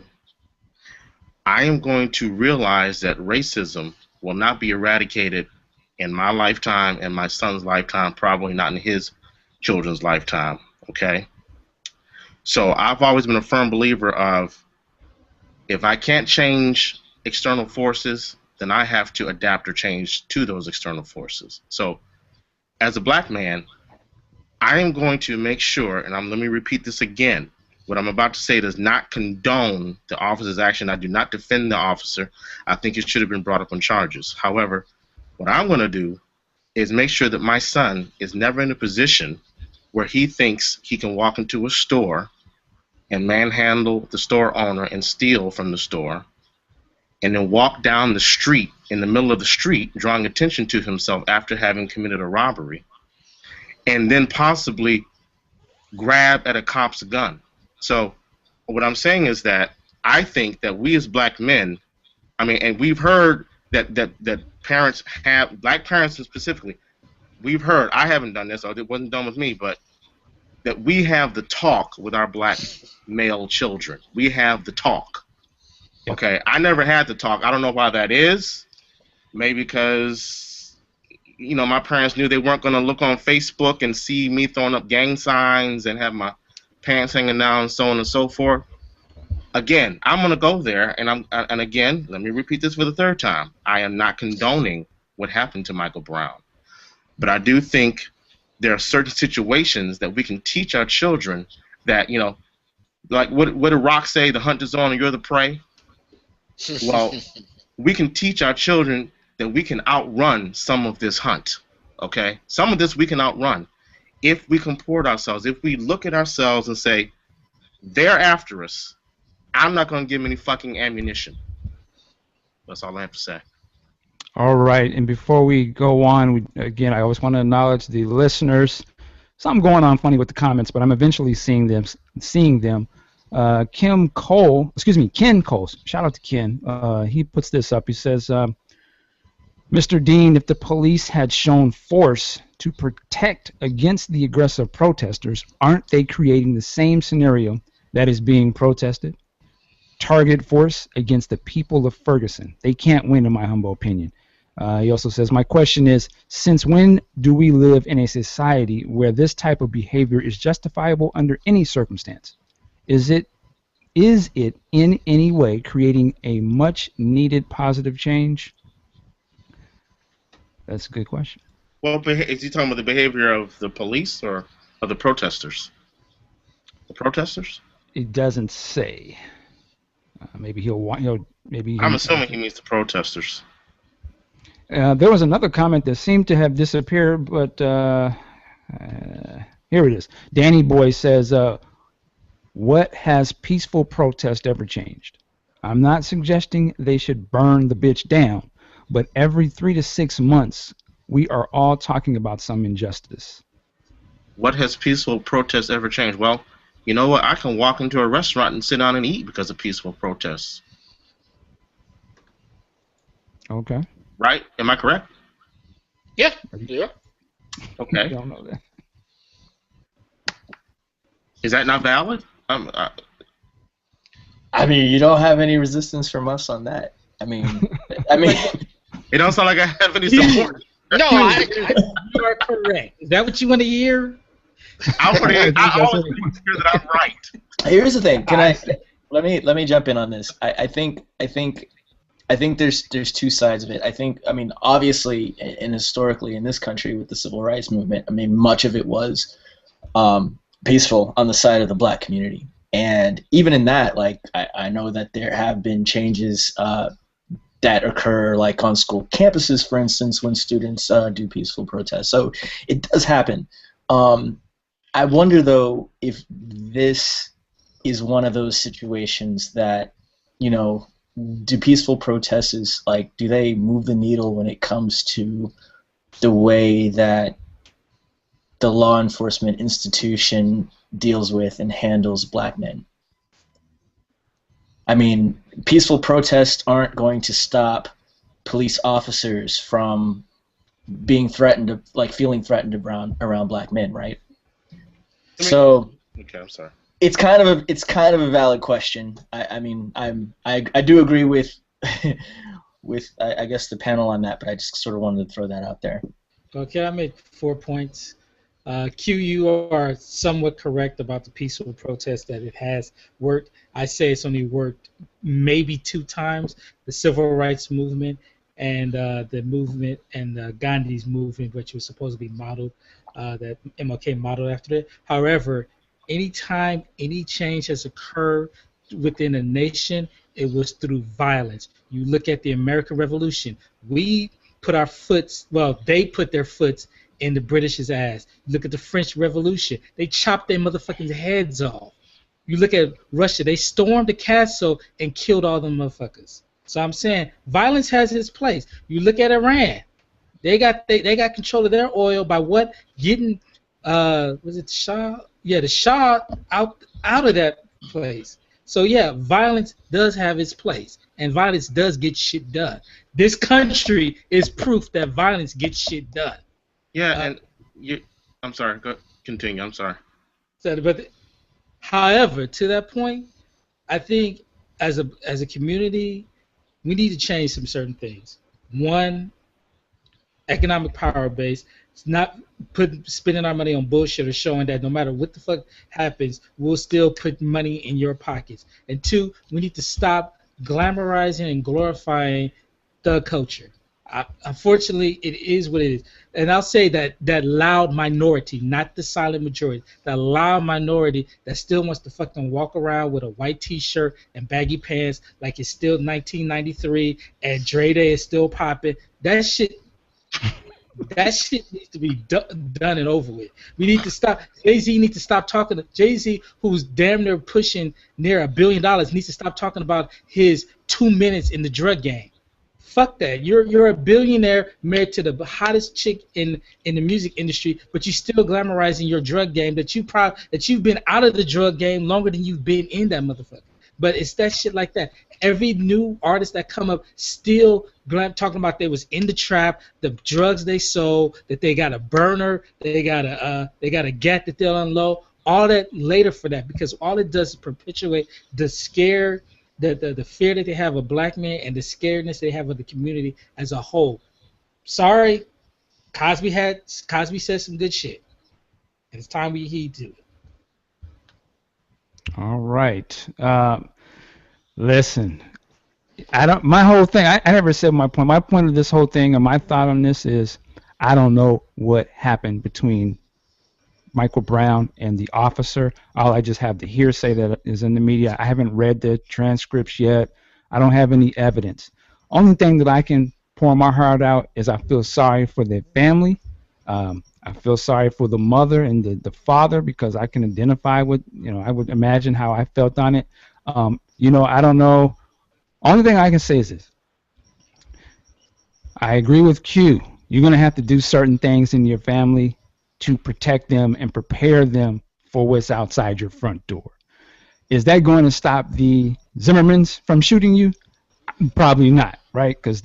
I am going to realize that racism will not be eradicated in my lifetime and my son's lifetime, probably not in his children's lifetime, okay? So I've always been a firm believer of, if I can't change external forces, then I have to adapt or change to those external forces. So as a black man, I am going to make sure, and let me repeat this again, what I'm about to say does not condone the officer's action. I do not defend the officer. I think it should have been brought up on charges. However, what I'm going to do is make sure that my son is never in a position where he thinks he can walk into a store and manhandle the store owner and steal from the store, and then walk down the street in the middle of the street, drawing attention to himself after having committed a robbery, and then possibly grab at a cop's gun. So what I'm saying is that I think that we as black men, and we've heard that parents have, black parents specifically, we've heard, I haven't done this, or it wasn't done with me, but that we have the talk with our black male children. We have the talk. Okay, I never had the talk. I don't know why that is. Maybe because, my parents knew they weren't going to look on Facebook and see me throwing up gang signs and have my pants hanging down and so on and so forth. Again, I'm going to go there, and again, let me repeat this for the third time. I am not condoning what happened to Michael Brown. But I do think there are certain situations that we can teach our children that, like what did Rock say, the hunt is on and you're the prey? Well, we can teach our children that we can outrun some of this hunt, okay? Some of this we can outrun if we comport ourselves, if we look at ourselves and say, they're after us, I'm not going to give them any fucking ammunition. That's all I have to say. All right, and before we go on, again, I always want to acknowledge the listeners. Something going on funny with the comments, but I'm eventually seeing them. Ken Cole, shout out to Ken. He puts this up. He says, Mr. Dean, if the police had shown force to protect against the aggressive protesters, aren't they creating the same scenario that is being protested? Target force against the people of Ferguson. They can't win, in my humble opinion. He also says, my question is, since when do we live in a society where this type of behavior is justifiable under any circumstance? Is it in any way creating a much needed positive change? That's a good question. Well, is he talking about the behavior of the police or of the protesters? The protesters? It doesn't say. Maybe I'm assuming he means the protesters. There was another comment that seemed to have disappeared, but here it is. Danny Boy says, what has peaceful protest ever changed? I'm not suggesting they should burn the bitch down, but every 3 to 6 months, we are all talking about some injustice. What has peaceful protest ever changed? Well, you know what? I can walk into a restaurant and sit down and eat because of peaceful protests. Okay. Right? Am I correct? Yeah. Okay. I don't know that. Is that not valid? I mean, you don't have any resistance from us on that. I mean, it don't sound like I have any support. No, You are correct. Is that what you want to hear? I always want to hear that I'm right. Here's the thing. Let me jump in on this. I think there's two sides of it. I mean, obviously, and historically in this country with the civil rights movement, I mean, much of it was peaceful on the side of the black community. And even in that, like, I know that there have been changes that occur, like on school campuses, for instance, when students do peaceful protests. So it does happen. I wonder, though, if this is one of those situations that, do peaceful protests, like, do they move the needle when it comes to the way that the law enforcement institution deals with and handles black men? I mean, peaceful protests aren't going to stop police officers from being threatened, feeling threatened around black men, right? So, okay, I'm sorry. It's kind of a valid question. I do agree with I guess the panel on that, but I just sort of wanted to throw that out there. Okay, I made 4 points. Q, you are somewhat correct about the peaceful protest, that it has worked. I say it's only worked maybe 2 times. The civil rights movement and the movement and Gandhi's movement, which was supposed to be modeled, that MLK modeled after it. However, anytime any change has occurred within a nation, it was through violence. You look at the American Revolution. We put our foots. Well, they put their foots in the British's ass. Look at the French Revolution. They chopped their motherfucking heads off. You look at Russia. They stormed the castle and killed all them motherfuckers. So I'm saying violence has its place. You look at Iran. They got control of their oil by what? Getting was it Shah? Yeah, the Shah out of that place. So yeah, violence does have its place, and violence does get shit done. This country is proof that violence gets shit done. Yeah, and I'm sorry. Go continue. I'm sorry. So, but however, to that point, I think as a community, we need to change some certain things. One, economic power base. It's not spending our money on bullshit or showing that no matter what the fuck happens, we'll still put money in your pockets. And two, we need to stop glamorizing and glorifying thug culture. Unfortunately, it is what it is. And I'll say that loud minority, not the silent majority, that loud minority that still wants to fucking walk around with a white t-shirt and baggy pants like it's still 1993 and Dre Day is still popping. That shit needs to be done and over with. We need to stop. Jay-Z needs to stop talking. Jay-Z, who's damn near pushing near $1 billion, needs to stop talking about his 2 minutes in the drug game. Fuck that. You're a billionaire married to the hottest chick in the music industry, but you're still glamorizing your drug game that you've been out of the drug game longer than you've been in that motherfucker. But it's that shit like that. Every new artist that come up still talking about they was in the trap, the drugs they sold, that they got a burner, they got a gat that they'll unload. All that later for that, because all it does is perpetuate the scare, the fear that they have of black men and the scaredness they have of the community as a whole. Sorry, Cosby said some good shit, and it's time we heed to it. All right. Listen, my whole thing, I never said my point. My point of this whole thing and my thought on this is I don't know what happened between Michael Brown and the officer. I just have the hearsay that is in the media. I haven't read the transcripts yet. I don't have any evidence. Only thing that I can pour my heart out is I feel sorry for their family. I feel sorry for the mother and the father because I can identify with, I would imagine how I felt on it. I don't know. Only thing I can say is this. I agree with Q. You're going to have to do certain things in your family to protect them and prepare them for what's outside your front door. Is that going to stop the Zimmermans from shooting you? Probably not, right? Because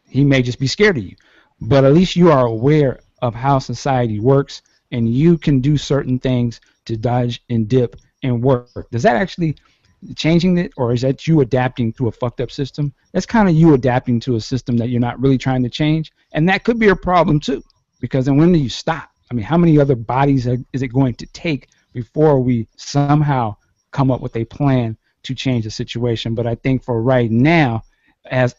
he may just be scared of you. But at least you are aware of how society works, and you can do certain things to dodge and dip and work. Does that actually changing it, or is that you adapting to a fucked up system? That's kind of you adapting to a system that you're not really trying to change, and that could be a problem too, because then when do you stop? I mean, how many other bodies is it going to take before we somehow come up with a plan to change the situation? But I think for right now, as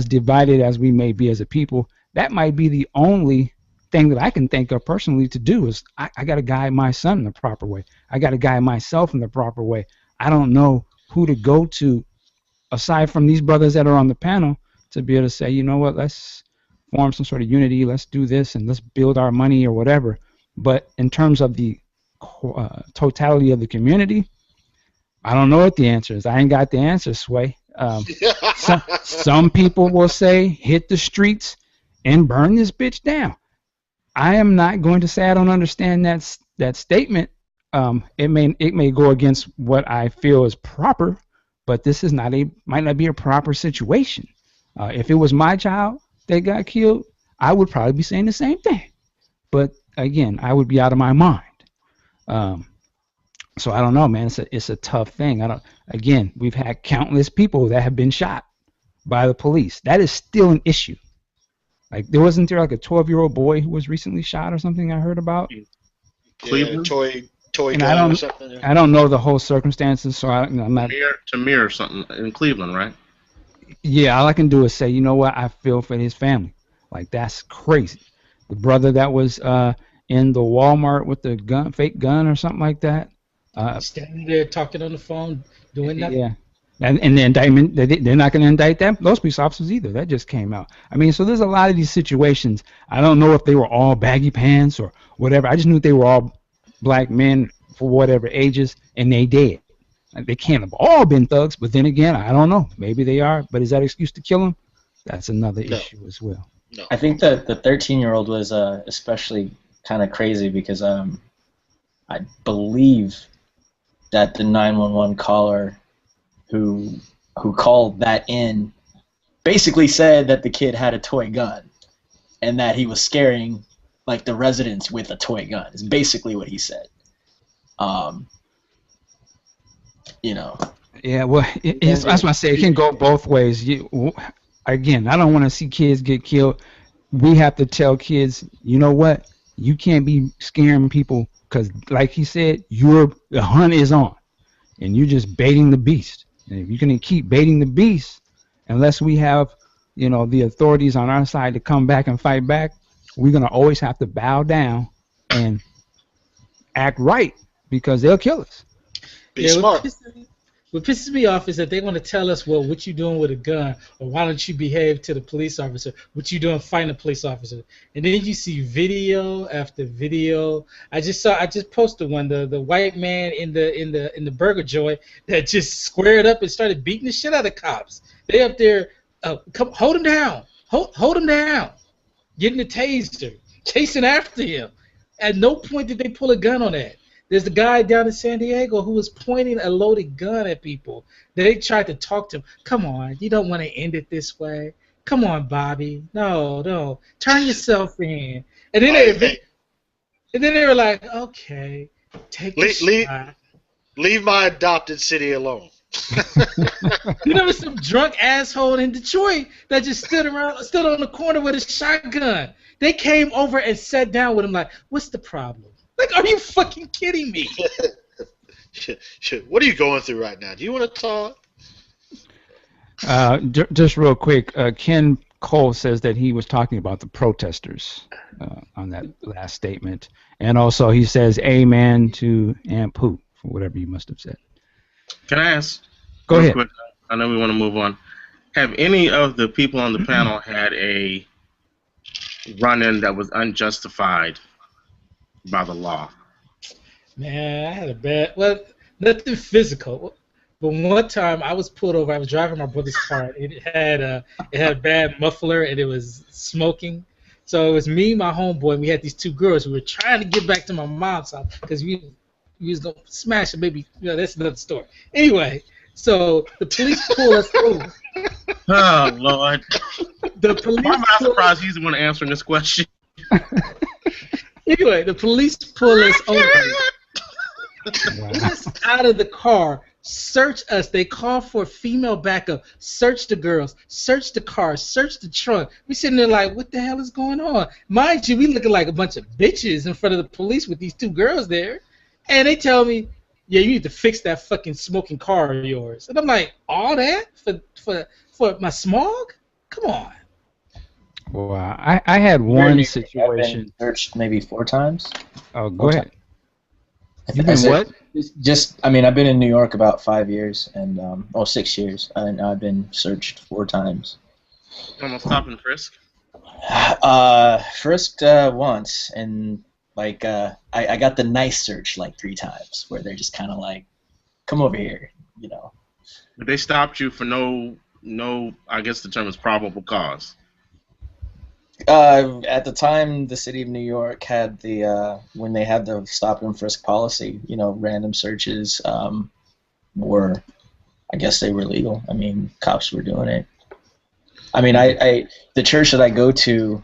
divided as we may be as a people, that might be the only thing that I can think of personally to do is I got to guide my son in the proper way. I got to guide myself in the proper way. I don't know who to go to aside from these brothers that are on the panel to be able to say, you know what, let's form some sort of unity, let's do this, and let's build our money or whatever. But in terms of the totality of the community, I don't know what the answer is. I ain't got the answer, Sway. Some people will say hit the streets and burn this bitch down. I am not going to say I don't understand that statement. It may go against what I feel is proper, but this is might not be a proper situation. If it was my child that got killed, I would probably be saying the same thing. But again, I would be out of my mind. So I don't know, man. It's a tough thing. Again, we've had countless people that have been shot by the police. That is still an issue. Like wasn't there like a 12-year-old boy who was recently shot or something I heard about? Cleveland? Yeah, toy and gun or something. Yeah. I don't know the whole circumstances, so I'm not. Tamir or something in Cleveland, right? Yeah, all I can do is say, you know what? I feel for his family. Like that's crazy. The brother that was in the Walmart with the fake gun or something like that. Standing there talking on the phone, doing nothing. Yeah, And the indictment, they're not going to indict those police officers either. That just came out. I mean, so there's a lot of these situations. I don't know if they were all baggy pants or whatever. I just knew they were all black men for whatever ages, and they dead. Like, they can't have all been thugs, but then again, I don't know. Maybe they are, but is that an excuse to kill them? That's another No. issue as well. No. I think that the 13-year-old was especially kind of crazy because I believe that the 911 caller who called that in basically said that the kid had a toy gun and that he was scaring like the residents with a toy gun. Is basically what he said. You know. Yeah, well, that's why I say it can go both ways. Again, I don't want to see kids get killed. We have to tell kids, you know what? You can't be scaring people because, like he said, the hunt is on, and you're just baiting the beast. And if you're going to keep baiting the beast, unless we have, the authorities on our side to come back and fight back, we're going to always have to bow down and act right because they'll kill us. Be smart. What pisses me off is that they want to tell us, well, what you doing with a gun, or why don't you behave to the police officer? What you doing fighting a police officer? And then you see video after video. I just posted one, the white man in the burger joint that just squared up and started beating the shit out of cops. They up there, come hold him down, hold him down, getting the taser, chasing after him. At no point did they pull a gun on that. There's the guy down in San Diego who was pointing a loaded gun at people. They tried to talk to him. Come on, you don't want to end it this way. Come on, Bobby. No. Turn yourself in. And then they were like, okay, take the shot. Leave my adopted city alone. There was some drunk asshole in Detroit that just stood on the corner with a shotgun. They came over and sat down with him like, what's the problem? Like, are you fucking kidding me? What are you going through right now? Do you want to talk? Just real quick, Ken Cole says that he was talking about the protesters on that last statement. And also he says amen to Aunt Pooh, for whatever you must have said. Can I ask? Go ahead. Quick, I know we want to move on. Have any of the people on the panel had a run-in that was unjustified by the law? Man, I had a bad, nothing physical, but one time I was pulled over. I was driving my brother's car. It had a bad muffler and it was smoking. So it was me, my homeboy, and we had these two girls. We were trying to get back to my mom's house because we was gonna smash it. Maybe that's another story. Anyway, so the police pull us over. Oh Lord! The police. I'm not surprised he's the one answering this question. Anyway, the police pull us over. Get us out of the car. Search us. They call for female backup. Search the girls. Search the car. Search the trunk. We sitting there like, what the hell is going on? Mind you, we looking like a bunch of bitches in front of the police with these two girls there. And they tell me, yeah, you need to fix that fucking smoking car of yours. And I'm like, all that for my smog? Come on. Well, I had one situation. I've been searched maybe 4 times. Oh, go ahead. You've been what? I've been in New York about 5 years, and 6 years, and I've been searched 4 times. Almost stop and frisk? Frisked once, and like I got the nice search like 3 times, where they're just kind of like, come over here, But they stopped you for no, I guess the term is probable cause. At the time, the city of New York had when they had the stop and frisk policy, random searches were, I guess they were legal. I mean, cops were doing it. I mean, the church that I go to,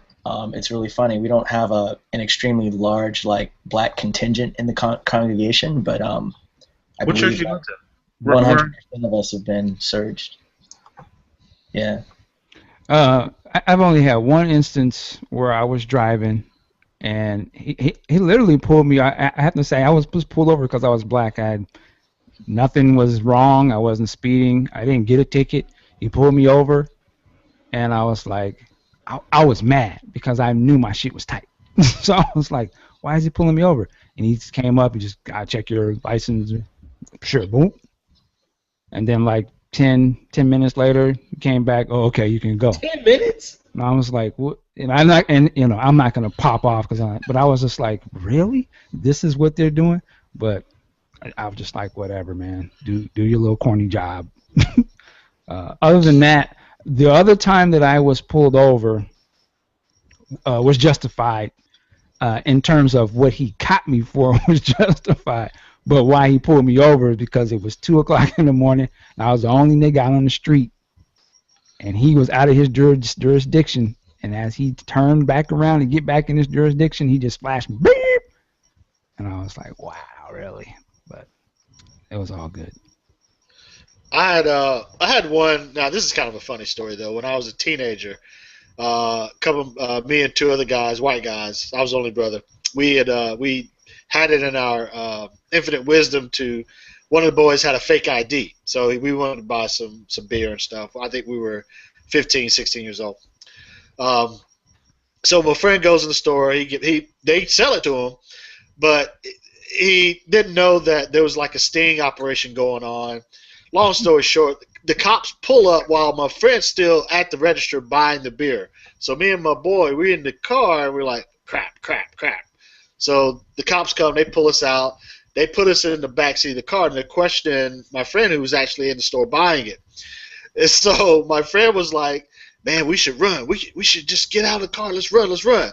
it's really funny. We don't have an extremely large black contingent in the congregation, but what church you go to? 100% of us have been searched. Yeah. I've only had one instance where I was driving, and he literally pulled me. I have to say I was pulled over because I was black. Nothing was wrong. I wasn't speeding. I didn't get a ticket. He pulled me over, and I was like, I was mad because I knew my shit was tight. So I was like, why is he pulling me over? And he just came up and just, I check your license. Sure, boom. And then 10 minutes later, he came back. Oh, okay, you can go. 10 minutes? And I was like, what? And I'm not, and I'm not gonna pop off but I was just like, really? This is what they're doing? But I was just like, whatever, man. Do your little corny job. Other than that, the other time that I was pulled over was justified in terms of what he caught me for was justified. But why he pulled me over is because it was 2 o'clock in the morning, and I was the only nigga out on the street, and he was out of his jurisdiction. And as he turned back around to get back in his jurisdiction, he just flashed beep, and I was like, wow, really? But it was all good. I had one. Now this is kind of a funny story though. When I was a teenager, me and two other guys, white guys. I was the only brother. We had it in our infinite wisdom to. One of the boys had a fake ID, so we wanted to buy some beer and stuff. I think we were 15, 16 years old. So my friend goes in the store. They sell it to him, but he didn't know that there was like a sting operation going on. Long story short, the cops pull up while my friend's still at the register buying the beer. So me and my boy, we're in the car, and we're like, crap. So the cops come, they pull us out. They put us in the backseat of the car, and they're questioning my friend who was actually in the store buying it. And so my friend was like, man, we should run. We should just get out of the car. Let's run.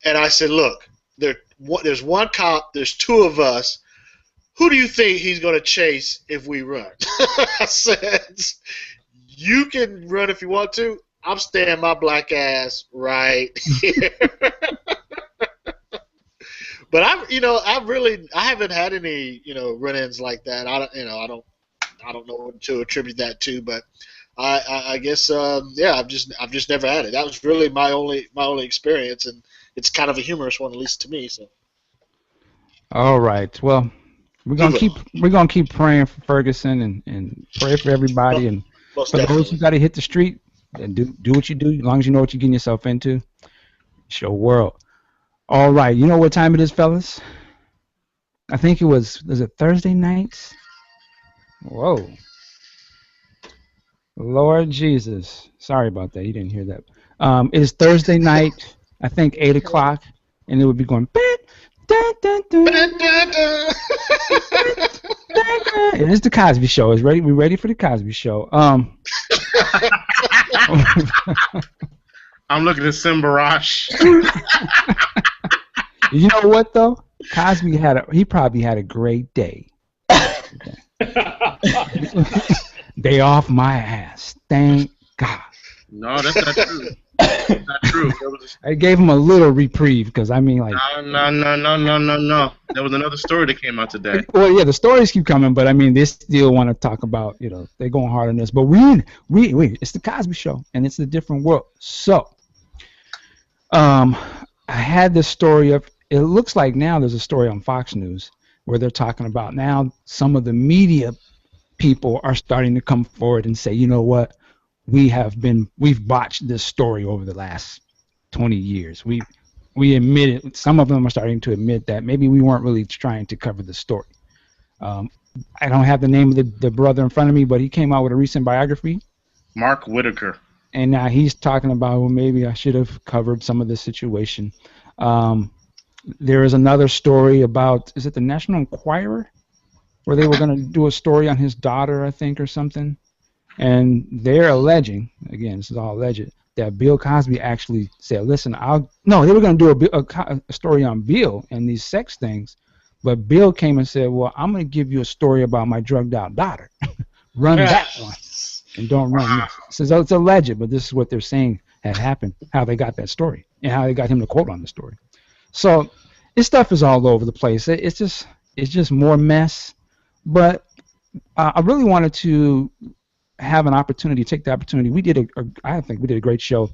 And I said, look, there's one cop, there's two of us. Who do you think he's going to chase if we run? I said, you can run if you want to. I'm staying my black ass right here. But I haven't had any, run-ins like that. I don't know what to attribute that to, but I guess I've just never had it. That was really my only experience, and it's kind of a humorous one, at least to me. So. All right. Well, we're gonna keep praying for Ferguson and pray for everybody, and most for definitely. those who got to hit the street and do what you do. As long as you know what you're getting yourself into, it's your world. All right. You know what time it is, fellas? I think was it Thursday nights? Whoa. Lord Jesus. Sorry about that. You didn't hear that. It is Thursday night, I think 8 o'clock, and it would be going, it is the Cosby Show. We ready for the Cosby Show. I'm looking at Simbarash. You know what though? Cosby he probably had a great day. Day off my ass. Thank God. No, that's not true. That's not true. I gave him a little reprieve because I mean, like. No. There was another story that came out today. Well, yeah, the stories keep coming, but I mean, they still want to talk about, they're going hard on this. But we, it's the Cosby Show, and it's a different world. So, I had this story of. It looks like now there's a story on Fox News where they're talking about now some of the media people are starting to come forward and say, you know what, we've botched this story over the last 20 years. We admit it. Some of them are starting to admit that maybe we weren't really trying to cover the story. I don't have the name of the brother in front of me, but he came out with a recent biography. Mark Whitaker. And now he's talking about, well, maybe I should have covered some of this situation. There is another story about, is it the National Enquirer? Where they were going to do a story on his daughter, I think, or something. And they're alleging, again, this is all alleged, that Bill Cosby actually said, listen, they were going to do a story on Bill and these sex things. But Bill came and said, well, I'm going to give you a story about my drugged out daughter. Run that one. And don't run this. So it's alleged, but this is what they're saying had happened, how they got that story, and how they got him to quote on the story. So this stuff is all over the place. It's just more mess. But I really wanted to have an opportunity, take the opportunity. I think we did a great show.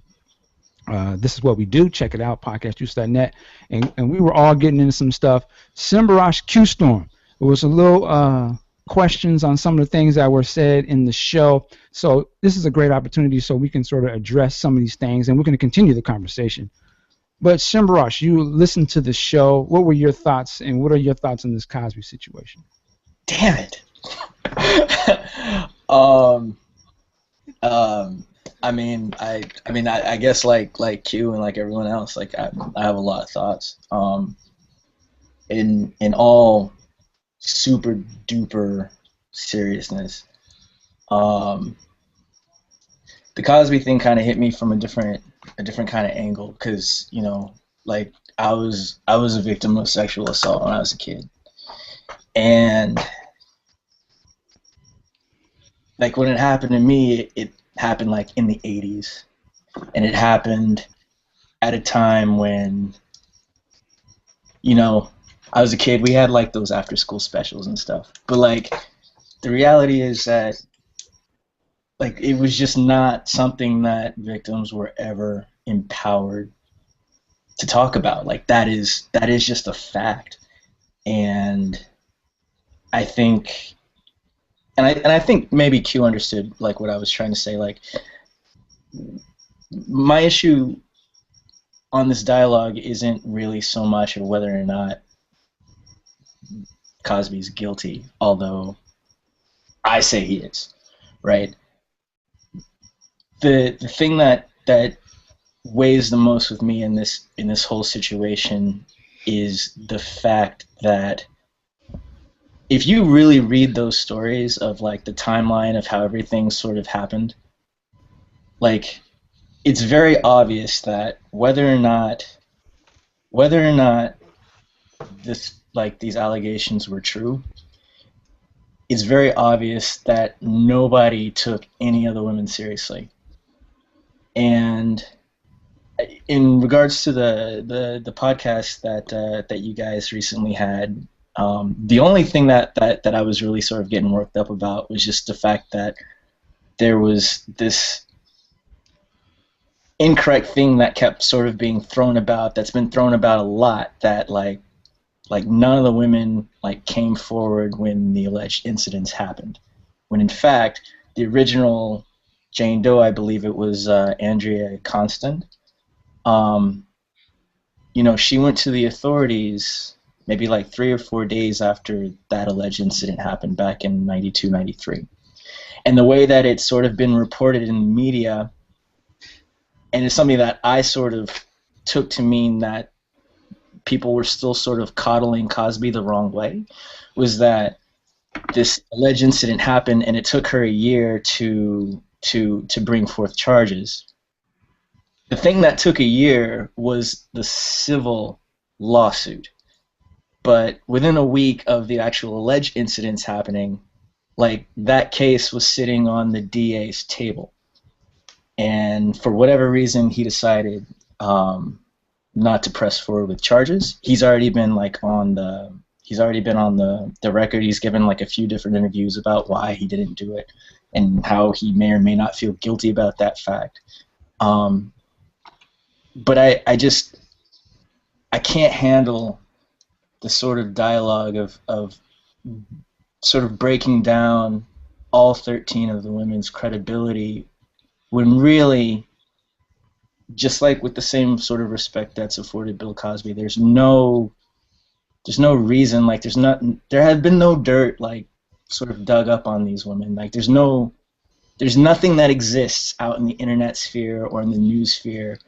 This is what we do. Check it out, PodcastJuice.net. And we were all getting into some stuff. Simbarash Q-Storm. It was a little questions on some of the things that were said in the show. So this is a great opportunity so we can sort of address some of these things, and we're going to continue the conversation. But Simbarash, you listened to the show. What were your thoughts, and what are your thoughts on this Cosby situation? Damn it. Um, I guess like Q and like everyone else, like I have a lot of thoughts. In all super duper seriousness, um, the Cosby thing kind of hit me from a different kind of angle because like I was a victim of sexual assault when I was a kid, and like when it happened to me, it happened like in the 80s, and it happened at a time when I was a kid. We had like those after school specials and stuff, but like the reality is that like it was just not something that victims were ever empowered to talk about. Like that is just a fact. And I think and I think maybe Q understood like what I was trying to say. Like my issue on this dialogue isn't really so much of whether or not Cosby's guilty, although I say he is, right? The thing that weighs the most with me in this whole situation is the fact that if you really read those stories of like the timeline of how everything sort of happened, like it's very obvious that whether or not this like these allegations were true, it's very obvious that nobody took any of the women seriously. And in regards to the podcast that you guys recently had, the only thing that I was really sort of getting worked up about was just the fact that there was this incorrect thing that kept sort of being thrown about, that's been thrown about a lot, that like none of the women like came forward when the alleged incidents happened, when in fact the original Jane Doe, I believe it was Andrea Constant, she went to the authorities maybe like 3 or 4 days after that alleged incident happened back in 92, 93. And the way that it's sort of been reported in the media, and it's something that I sort of took to mean that people were still sort of coddling Cosby the wrong way, was that this alleged incident happened and it took her a year to bring forth charges. The thing that took a year was the civil lawsuit. But within a week of the actual alleged incidents happening, like that case was sitting on the DA's table. And for whatever reason, he decided not to press forward with charges. He's already been on the record. He's given like a few different interviews about why he didn't do it and how he may or may not feel guilty about that fact. But I can't handle the sort of dialogue of sort of breaking down all 13 of the women's credibility when really, just like with the same sort of respect that's afforded Bill Cosby, there's no reason, like there has been no dirt like sort of dug up on these women. Like there's nothing that exists out in the internet sphere or in the news sphere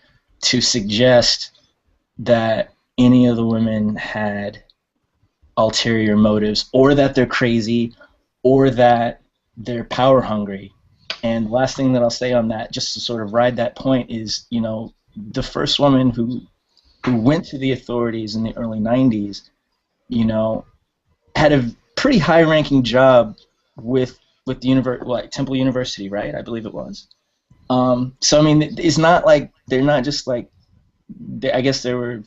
to suggest that any of the women had ulterior motives, or that they're crazy, or that they're power hungry. And the last thing that I'll say on that, just to sort of ride that point, is the first woman who went to the authorities in the early 90s, had a pretty high-ranking job with the Temple University, right? I believe it was. So I mean, it's not like they're not just like. I guess there were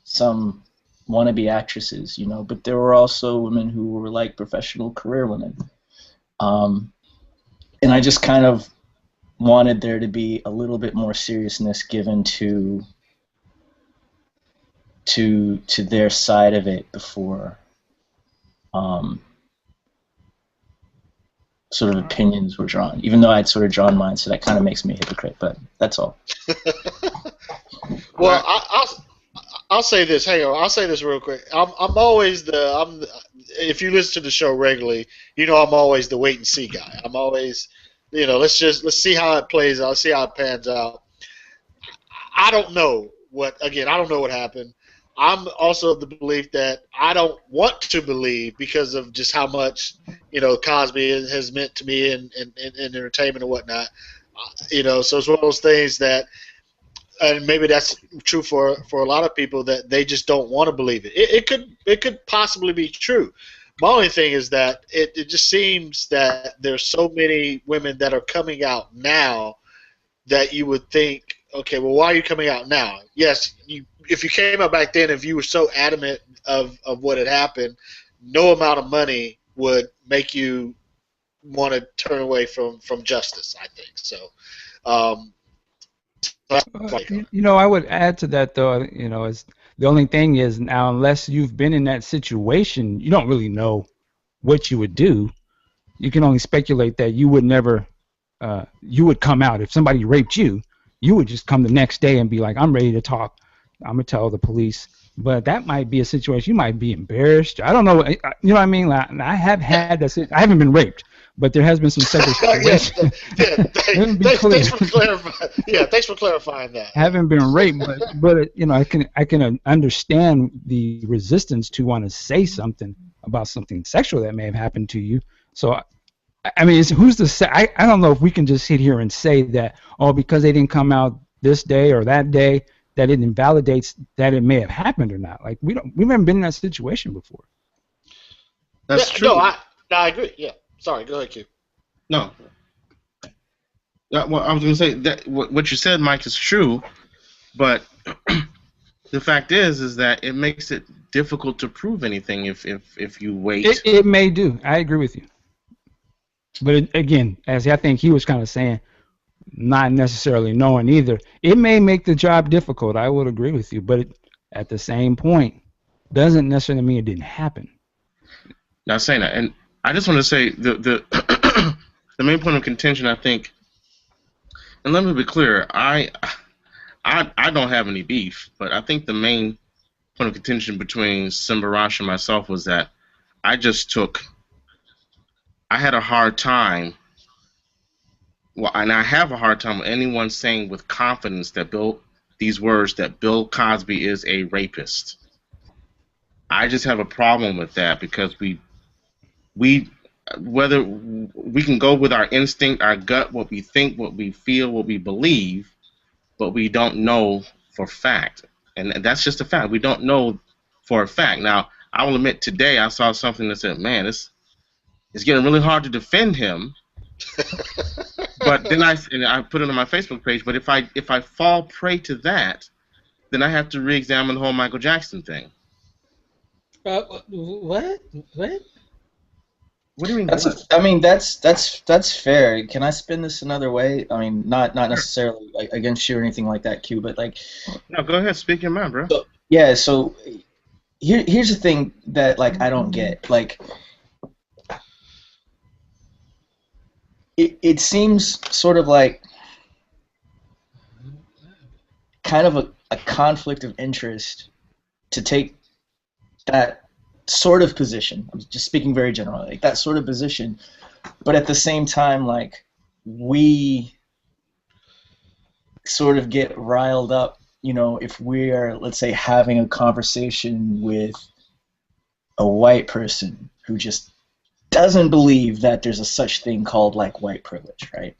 some wannabe actresses, but there were also women who were like professional career women. And I just kind of wanted there to be a little bit more seriousness given to their side of it before sort of opinions were drawn, even though I'd sort of drawn mine, so that kind of makes me a hypocrite, but that's all. Well, I'll say this. Hang on. I'll say this real quick. I'm always if you listen to the show regularly, you know I'm always the wait and see guy. I'm always, let's see how it plays out. See how it pans out. I don't know I don't know what happened. I'm also of the belief that I don't want to believe because of just how much, Cosby has meant to me in entertainment and whatnot. So it's one of those things that, and maybe that's true for a lot of people, that they just don't want to believe it. It could possibly be true. My only thing is that it just seems that there's so many women that are coming out now that you would think, okay, well, why are you coming out now? Yes, if you came out back then, if you were so adamant of what had happened, no amount of money would make you want to turn away from justice, I think. So, I would add to that, though, is the only thing is now, unless you've been in that situation, you don't really know what you would do. You can only speculate that you would never, you would come out. If somebody raped you, you would just come the next day and be like, I'm ready to talk. I'm going to tell the police. But that might be a situation. You might be embarrassed. I don't know. You know what I mean? Like, I have had that. I haven't been raped, but there has been some sexual situations. Thanks for clarifying. Yeah, thanks for clarifying that. Haven't been raped, but I can understand the resistance to want to say something about something sexual that may have happened to you. So, I mean, who's to say? I don't know if we can just sit here and say that, because they didn't come out this day or that day, that it invalidates that it may have happened or not. Like, we haven't been in that situation before. That's true. No, I agree. Yeah. Sorry, go ahead, Q. No. Well, I was going to say that what you said, Mike, is true, but the fact is that it makes it difficult to prove anything if you wait. It may do. I agree with you. But again, as I think he was kind of saying, not necessarily knowing either, it may make the job difficult. I would agree with you, but at the same point, doesn't necessarily mean it didn't happen. Not saying that, and I just want to say the the main point of contention, I think, and let me be clear, I don't have any beef, but I think the main point of contention between Simbarash and myself was that I had a hard time. Well, and I have a hard time with anyone saying with confidence that these words that Bill Cosby is a rapist. I just have a problem with that because whether we can go with our instinct, our gut, what we think, what we feel, what we believe, but we don't know for fact, and that's just a fact. We don't know for a fact. Now, I will admit, today I saw something that said, "Man, it's getting really hard to defend him." But then I put it on my Facebook page. But if I fall prey to that, then I have to re-examine the whole Michael Jackson thing. What? What do you mean? That's fair. Can I spin this another way? I mean, not necessarily against you or anything like that, Q. But like. No, go ahead. Speak your mind, bro. So here's the thing that I don't get. It seems sort of like kind of a conflict of interest to take that sort of position. I'm just speaking very generally, that sort of position, but at the same time, we sort of get riled up, if we are, let's say, having a conversation with a white person who just doesn't believe that there's a such thing called white privilege, right?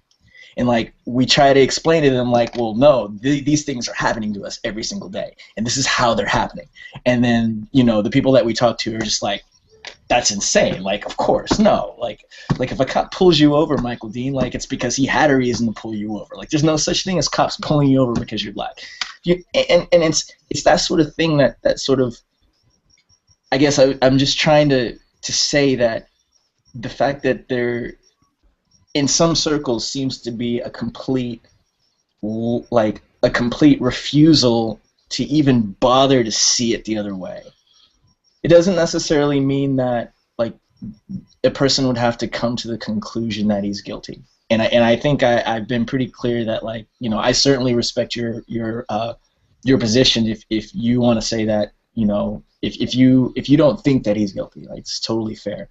And we try to explain to them well, no, these things are happening to us every single day, and this is how they're happening. And then the people that we talk to are just that's insane. Of course, no. If a cop pulls you over, Michael Dean, it's because he had a reason to pull you over. There's no such thing as cops pulling you over because you're black. And it's that sort of thing that sort of, I guess I'm just trying to say that the fact that there, in some circles, seems to be a complete refusal to even bother to see it the other way. It doesn't necessarily mean that a person would have to come to the conclusion that he's guilty. And I think I've been pretty clear that I certainly respect your your position if you want to say that, you know, if you don't think that he's guilty. Like, it's totally fair.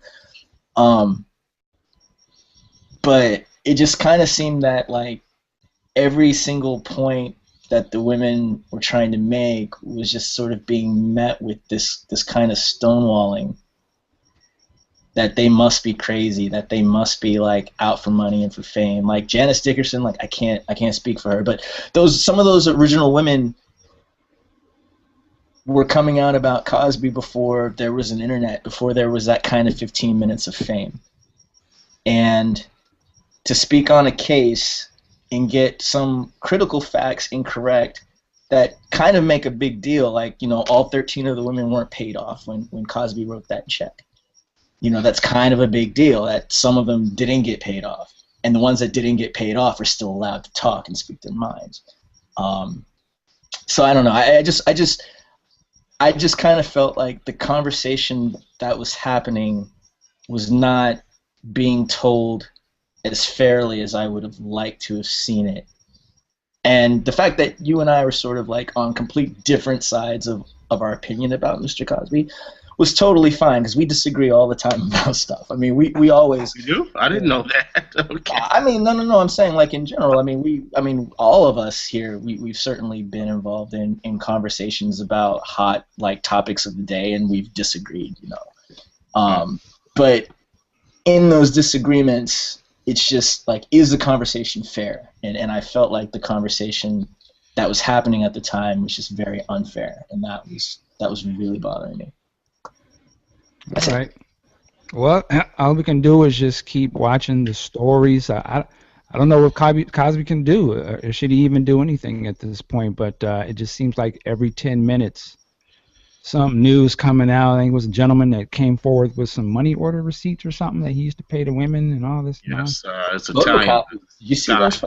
But it just kind of seemed that, like, every single point that the women were trying to make was just sort of being met with this kind of stonewalling, that they must be crazy, that they must be, like, out for money and for fame. Like Janice Dickerson, like, I can't speak for her, but some of those original women were coming out about Cosby before there was an internet, before there was that kind of 15 minutes of fame. And to speak on a case and get some critical facts incorrect that kind of make a big deal, like, you know, all 13 of the women weren't paid off when Cosby wrote that check. You know, that's kind of a big deal, that some of them didn't get paid off, and the ones that didn't get paid off are still allowed to talk and speak their minds. So I don't know. I just kind of felt like the conversation that was happening was not being told as fairly as I would have liked to have seen it. And the fact that you and I were sort of, like, on complete different sides of our opinion about Mr. Cosby was totally fine, because we disagree all the time about stuff. I mean, we always... You do? I didn't know that. Okay. I mean, no. I'm saying, like, in general. I mean, all of us here, we've certainly been involved in conversations about hot, like, topics of the day, and we've disagreed, you know. But in those disagreements, it's just, like, is the conversation fair? And I felt like the conversation that was happening at the time was just very unfair, and that was really bothering me. That's right. Well, all we can do is just keep watching the stories. I don't know what Cosby can do, or should he even do anything at this point, but it just seems like every 10 minutes some news coming out. I think it was a gentleman that came forward with some money order receipts or something that he used to pay the women and all this. Yes, it's Italian. You see that?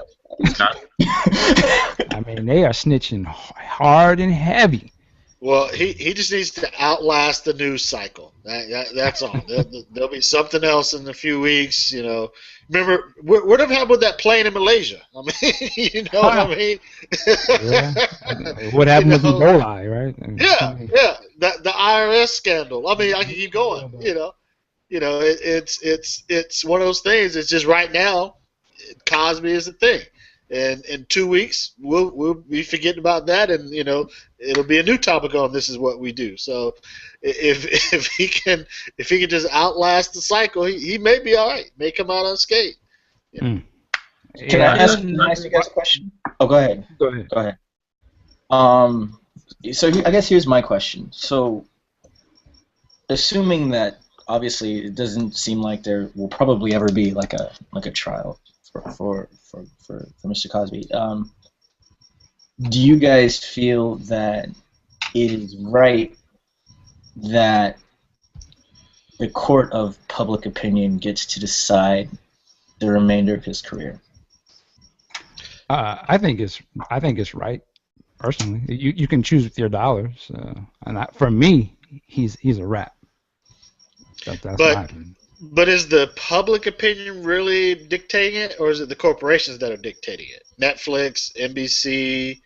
I mean, they are snitching hard and heavy. Well, he just needs to outlast the news cycle. That's all. There'll be something else in a few weeks. You know, remember what happened with that plane in Malaysia? I mean, you know what I mean? Yeah. What happened with Ebola, right? Yeah. The IRS scandal. I mean, I can keep going. You know, it's one of those things. It's just right now, Cosby is the thing. And in 2 weeks, we'll be forgetting about that, and you know, it'll be a new topic on This Is What We Do. So, if he can just outlast the cycle, he may be all right. May come out unscathed. Yeah. Can I ask you guys a question? Oh, go ahead. Go ahead. So I guess here's my question. So, assuming that obviously it doesn't seem like there will probably ever be like a trial for Mr. Cosby, do you guys feel that it is right that the court of public opinion gets to decide the remainder of his career? I think it's right. Personally, you can choose with your dollars, and for me, he's a rat. That's my opinion. But is the public opinion really dictating it, or is it the corporations that are dictating it? Netflix, NBC.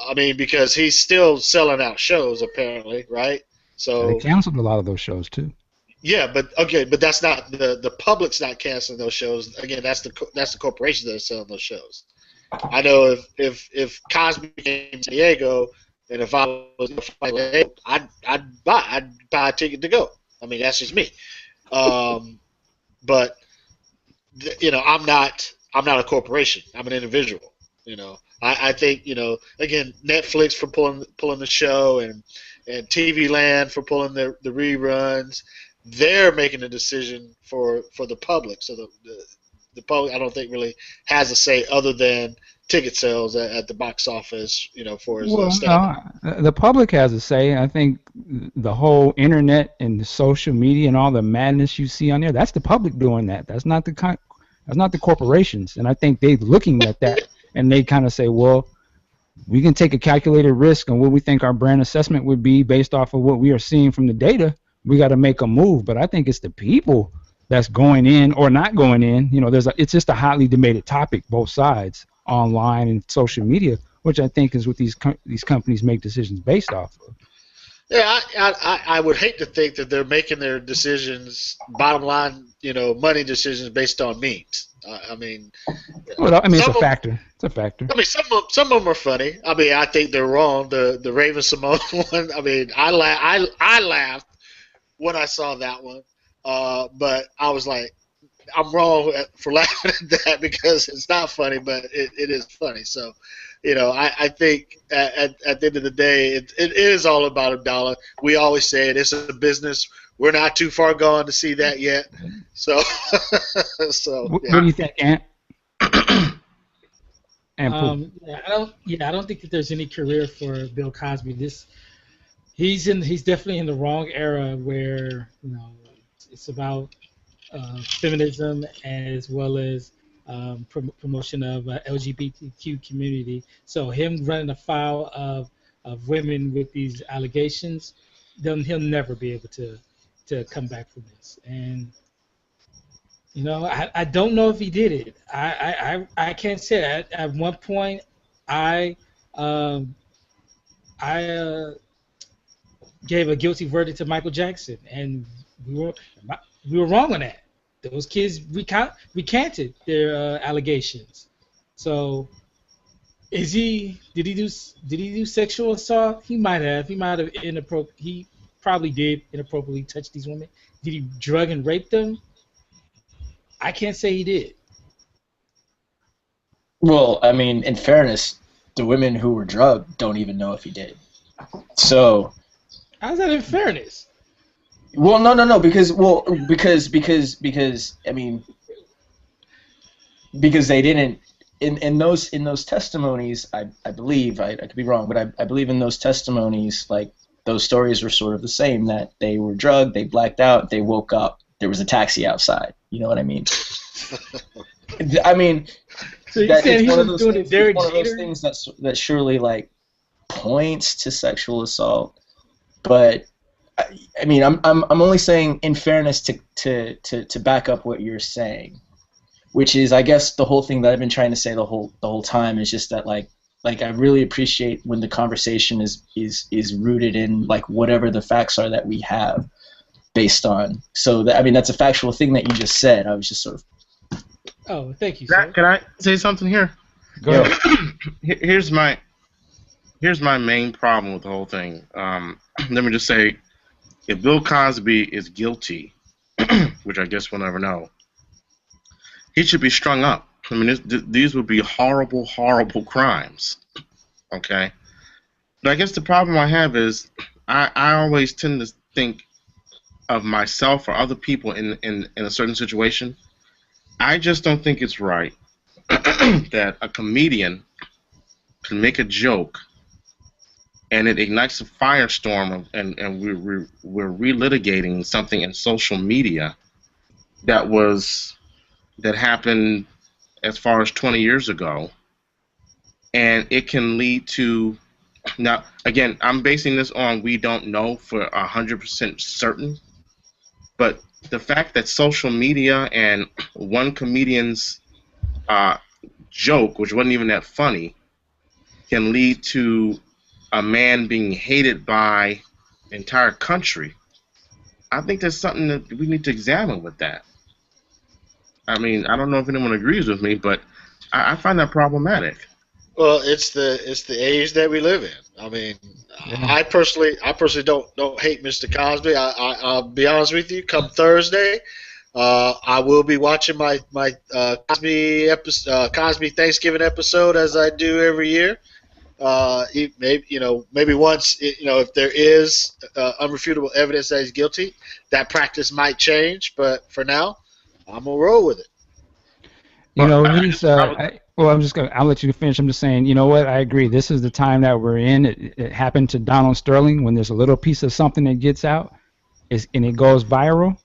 I mean, because he's still selling out shows, apparently, right? So they canceled a lot of those shows too. Yeah, but that's not the public's not canceling those shows. Again, that's the corporations that are selling those shows. I know if Cosby came to San Diego, and if I was I'd buy a ticket to go. I mean, that's just me. But you know, I'm not a corporation. I'm an individual. You know, I think, you know, again, Netflix for pulling the show, and TV Land for pulling the reruns. They're making a decision for the public. So the public, I don't think, really has a say other than ticket sales at the box office, you know, for his the public has a say. I think the whole internet and the social media and all the madness you see on there, that's the public doing that. That's not the corporations. And I think they're looking at that and they kind of say, well, we can take a calculated risk on what we think our brand assessment would be based off of what we are seeing from the data. We got to make a move. But I think it's the people that's going in or not going in. You know, it's just a hotly debated topic, both sides, online and social media. which I think is what these companies make decisions based off of. Yeah, I would hate to think that they're making their decisions, bottom line, money decisions based on memes. I mean, Well, I mean, it's some a of them, factor. It's a factor. I mean, some of them are funny. I mean, I think they're wrong. The Raven Simone one. I mean, I laughed when I saw that one, but I was like, I'm wrong for laughing at that because it's not funny, but it is funny. So, I think at the end of the day, it is all about a dollar. We always say it. It's a business. We're not too far gone to see that yet. So, What yeah. do you think, Ant? And I don't think that there's any career for Bill Cosby. He's definitely in the wrong era where it's about feminism as well as promotion of LGBTQ community. So him running afoul of women with these allegations, then he'll never be able to come back from this. And I don't know if he did it. I can't say. At one point, I gave a guilty verdict to Michael Jackson, and we were wrong on that. Those kids recanted their allegations. So, did he do sexual assault? He might have. He probably did inappropriately touch these women. Did he drug and rape them? I can't say he did. Well, I mean, in fairness, the women who were drugged don't even know if he did. So. How's that in fairness? Well, no, because I mean, because they didn't in those testimonies. I believe I could be wrong, but I believe in those testimonies, like those stories were sort of the same, that they were drugged, they blacked out, they woke up, there was a taxi outside. You know what I mean? I mean, so you saying he was doing it, Derek Jeter? One of those things that surely like points to sexual assault, but. I mean, I'm only saying in fairness to back up what you're saying, which is, I guess, the whole thing that I've been trying to say the whole time is just that like I really appreciate when the conversation is rooted in like whatever the facts are that we have based on. So that, I mean, that's a factual thing that you just said. I was just sort of. Oh, thank you, sir. Can I say something here? Go ahead. Here's my main problem with the whole thing. Let me just say. If Bill Cosby is guilty, which I guess we'll never know, he should be strung up. I mean, these would be horrible, horrible crimes. Okay? But I guess the problem I have is I always tend to think of myself or other people in a certain situation. I just don't think it's right that a comedian can make a joke and it ignites a firestorm, and we're relitigating something in social media that happened as far as 20 years ago, and it can lead to. Now, again, I'm basing this on we don't know for 100% certain, but the fact that social media and one comedian's joke, which wasn't even that funny, can lead to a man being hated by the entire country, I think there's something that we need to examine with that. I mean, I don't know if anyone agrees with me, but I find that problematic. Well, it's the age that we live in. I mean, I personally don't hate Mr. Cosby. I'll be honest with you. Come Thursday, I will be watching my Cosby Thanksgiving episode as I do every year. Maybe once, if there is unrefutable evidence that he's guilty, that practice might change. But for now, I'm gonna roll with it. I'll let you finish. I'm just saying, you know what? I agree. This is the time that we're in. It happened to Donald Sterling when there's a little piece of something that gets out, and it goes viral.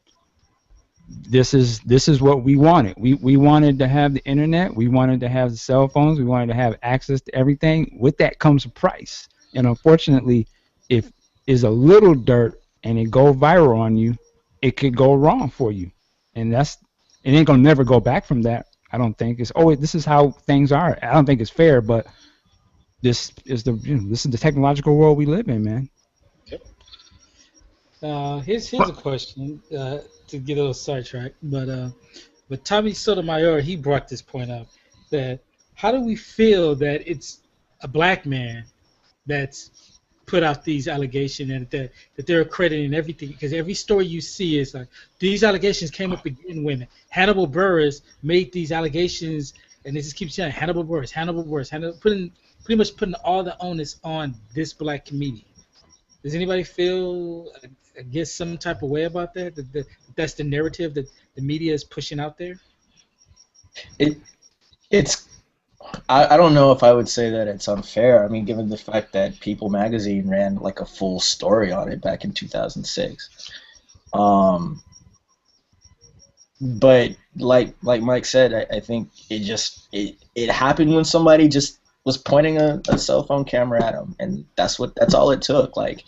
This is what we wanted. We wanted to have the internet. We wanted to have the cell phones. We wanted to have access to everything. With that comes a price. And unfortunately, if it's a little dirt and it go viral on you, it could go wrong for you. And it ain't gonna never go back from that. I don't think. This is how things are. I don't think it's fair, but this is this is the technological world we live in, man. Here's a question to get a little sidetracked, but Tommy Sotomayor, he brought this point up that how do we feel that it's a black man that's put out these allegations and that they're accrediting everything, because every story you see is like these allegations came up again when Hannibal Buress made these allegations, and they just keep saying Hannibal Buress, pretty much putting all the onus on this black comedian. Does anybody feel, I guess, some type of way about that? That's the narrative that the media is pushing out there? It's I don't know if I would say that it's unfair. I mean, given the fact that People magazine ran like a full story on it back in 2006. But like Mike said, I think it happened when somebody just was pointing a cell phone camera at him, and that's all it took. Like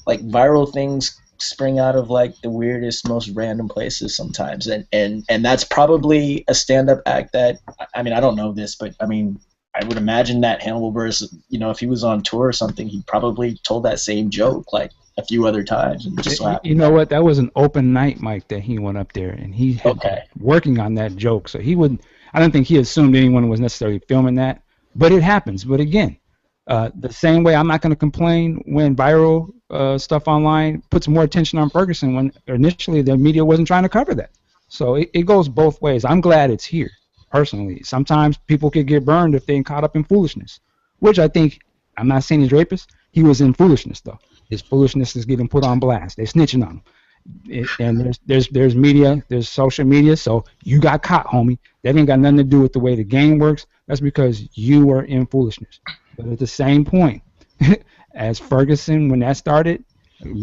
viral things spring out of like the weirdest, most random places sometimes, and that's probably a stand-up act that, I mean, I don't know this, but I mean, I would imagine that Hannibal Buress, if he was on tour or something, he probably told that same joke like a few other times, and just so happened. You know what? That was an open night, Mike, that he went up there, and he had been working on that joke, so I don't think he assumed anyone was necessarily filming that, but it happens. But again, the same way I'm not going to complain when viral stuff online puts more attention on Ferguson when initially the media wasn't trying to cover that. So it goes both ways. I'm glad it's here, personally. Sometimes people could get burned if they're caught up in foolishness, which I think, I'm not saying he's rapist. He was in foolishness, though. His foolishness is getting put on blast. They're snitching on him. And there's media, there's social media, so you got caught, homie. That ain't got nothing to do with the way the game works. That's because you were in foolishness. But at the same point, as Ferguson, when that started,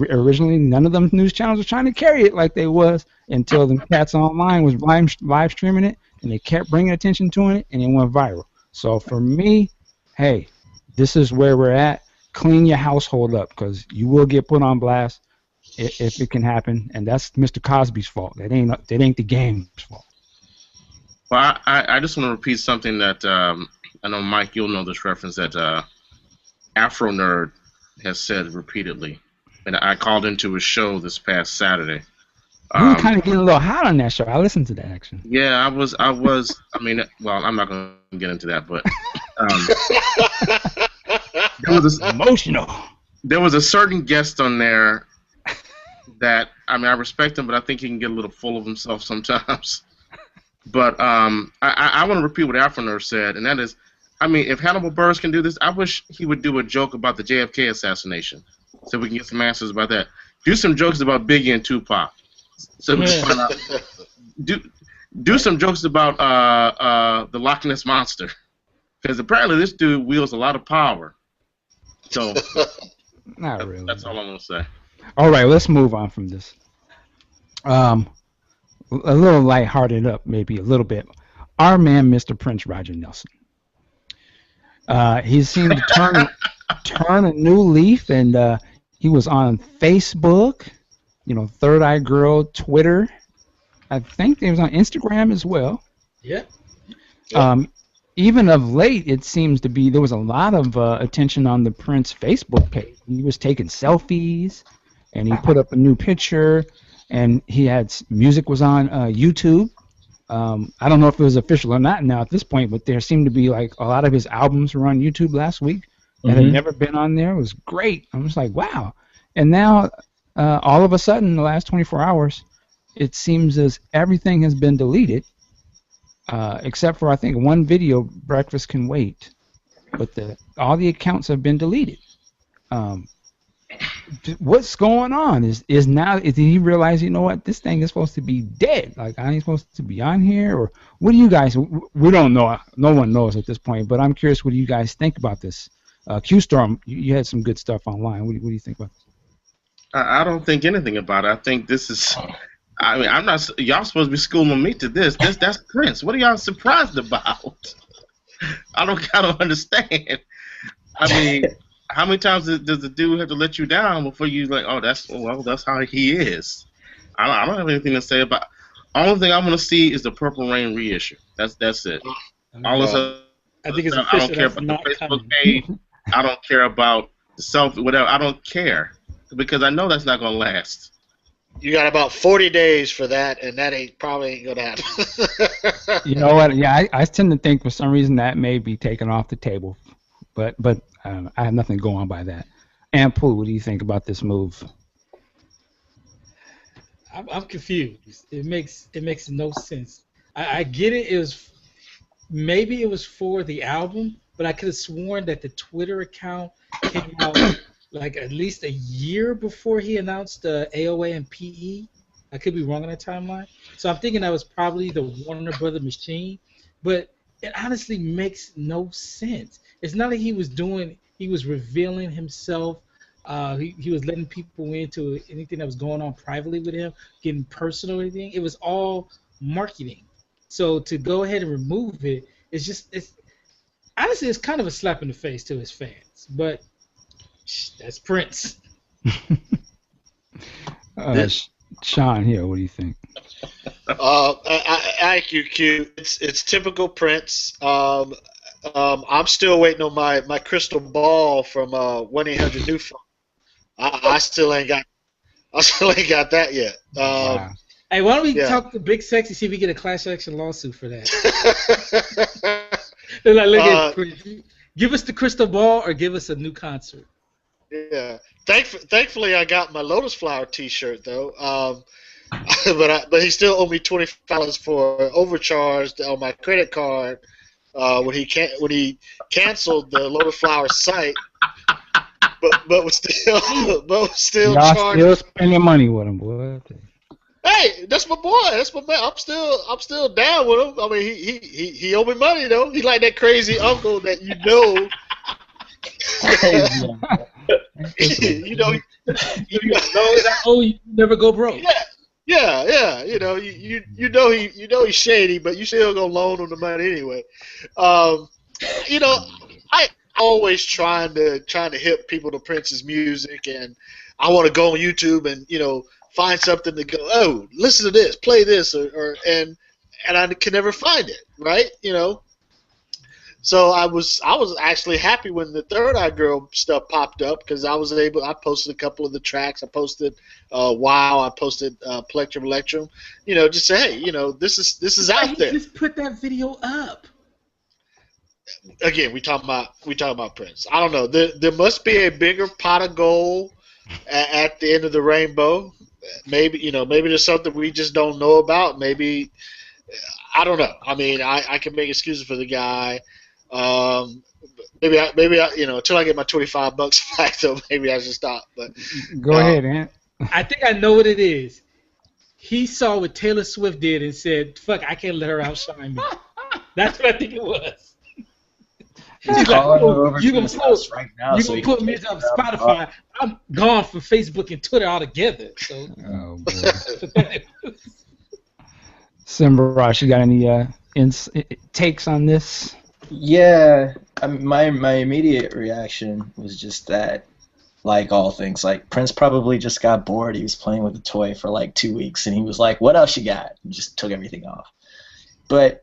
originally none of them news channels were trying to carry it like they was until the cats online was live streaming it, and they kept bringing attention to it, and it went viral. So for me, hey, this is where we're at. Clean your household up, because you will get put on blast if it can happen, and that's Mr. Cosby's fault. That ain't the game's fault. Well, I just want to repeat something that I know, Mike, you'll know this reference that Afro Nerd has said repeatedly, and I called into his show this past Saturday. You were kind of getting a little hot on that show. I listened to that, actually. Yeah, I was. I mean, well, I'm not going to get into that, but there was emotional. There was a certain guest on there that, I mean, I respect him, but I think he can get a little full of himself sometimes. But I want to repeat what Afro Nerd said, and that is, I mean, if Hannibal Buress can do this, I wish he would do a joke about the JFK assassination, so we can get some answers about that. Do some jokes about Biggie and Tupac, so we can find out. Do some jokes about the Loch Ness Monster, because apparently this dude wields a lot of power. So, not really. That's all I'm gonna say. All right, let's move on from this. A little lighthearted up, maybe a little bit. Our man, Mr. Prince Roger Nelson. He seemed to turn a new leaf, and he was on Facebook, Third Eye Girl, Twitter. I think he was on Instagram as well. Yeah. Even of late, it seems to be there was a lot of attention on the Prince Facebook page. He was taking selfies, and he put up a new picture, and he had music was on YouTube. I don't know if it was official or not now at this point, but there seemed to be like a lot of his albums were on YouTube last week that had never been on there. It was great. I was like, wow. And now, all of a sudden, in the last 24 hours, it seems as everything has been deleted, except for, I think, one video, Breakfast Can Wait. But all the accounts have been deleted. What's going on? Did he realize, you know what, this thing is supposed to be dead? Like, I ain't supposed to be on here? Or what do you guys, we don't know. No one knows at this point, but I'm curious, what do you guys think about this? Q-Storm, you had some good stuff online. What do you think about this? I don't think anything about it. I think this is, I mean, I'm not, y'all supposed to be schooling me to this. That's Prince. What are y'all surprised about? I don't understand. I mean, how many times does the dude have to let you down before you like, oh, that's how he is? I don't have anything to say about. Only thing I'm gonna see is the Purple Rain reissue. That's it. All this. I think it's I official. don't care That's about the not Facebook coming. page. I don't care about the selfie, whatever. I don't care because I know that's not gonna last. You got about 40 days for that, and that probably ain't gonna happen. You know what? Yeah, I tend to think for some reason that may be taken off the table, but I have nothing going on by that. And Pooh, what do you think about this move? I'm confused. It makes no sense. I get it. Maybe it was for the album, but I could have sworn that the Twitter account came out like at least a year before he announced AOA and PE. I could be wrong on that timeline. So I'm thinking that was probably the Warner Brother machine, but it honestly makes no sense. It's not like he was revealing himself. He was letting people into anything that was going on privately with him, getting personal or anything. It was all marketing. So to go ahead and remove it, it's honestly it's kind of a slap in the face to his fans. But that's Prince. Sean here, what do you think? IQQ, it's typical Prince. I'm still waiting on my crystal ball from 1-800-NEW-PHONE. I still ain't got that yet. Wow. Hey, why don't we talk to Big Sexy, see if we get a class action lawsuit for that? They're like, look at give us the crystal ball or give us a new concert. Yeah. Thankfully, I got my Lotus Flower T-shirt though. But he still owed me $20 for overcharged on my credit card when he canceled the Lotus Flower site. But was still Y'all charged. still spending money with him, boy. Hey, that's my boy. That's my man. I'm still down with him. I mean, he owed me money though. He's like that crazy uncle that you know. You know that you never go broke. Yeah. You know he's shady, but you still gonna loan him the money anyway. You know, I always trying to hip people to Prince's music, and I want to go on YouTube and find something to go. Oh, listen to this, play this, and I can never find it, right? So I was actually happy when the Third Eye Girl stuff popped up because I posted a couple of the tracks. I posted Wow. I posted Plectrum Electrum. Just say, hey, this is out there. Just put that video up. Again, we talking about Prince. I don't know. There must be a bigger pot of gold at the end of the rainbow. Maybe there's something we just don't know about. Maybe I don't know. I mean, I can make excuses for the guy. Maybe I until I get my $25 back, though, maybe I should stop. But go ahead, Ant. I think I know what it is. He saw what Taylor Swift did and said, "Fuck, I can't let her outshine me." That's what I think it was. She's like, "Oh, you gonna post right now? You gonna put me on Spotify? I'm gone from Facebook and Twitter altogether." So, oh boy. Simbarosh, you got any takes on this? Yeah, my immediate reaction was just that, like all things, like Prince probably just got bored. He was playing with the toy for like 2 weeks, and he was like, "What else you got?" And just took everything off. But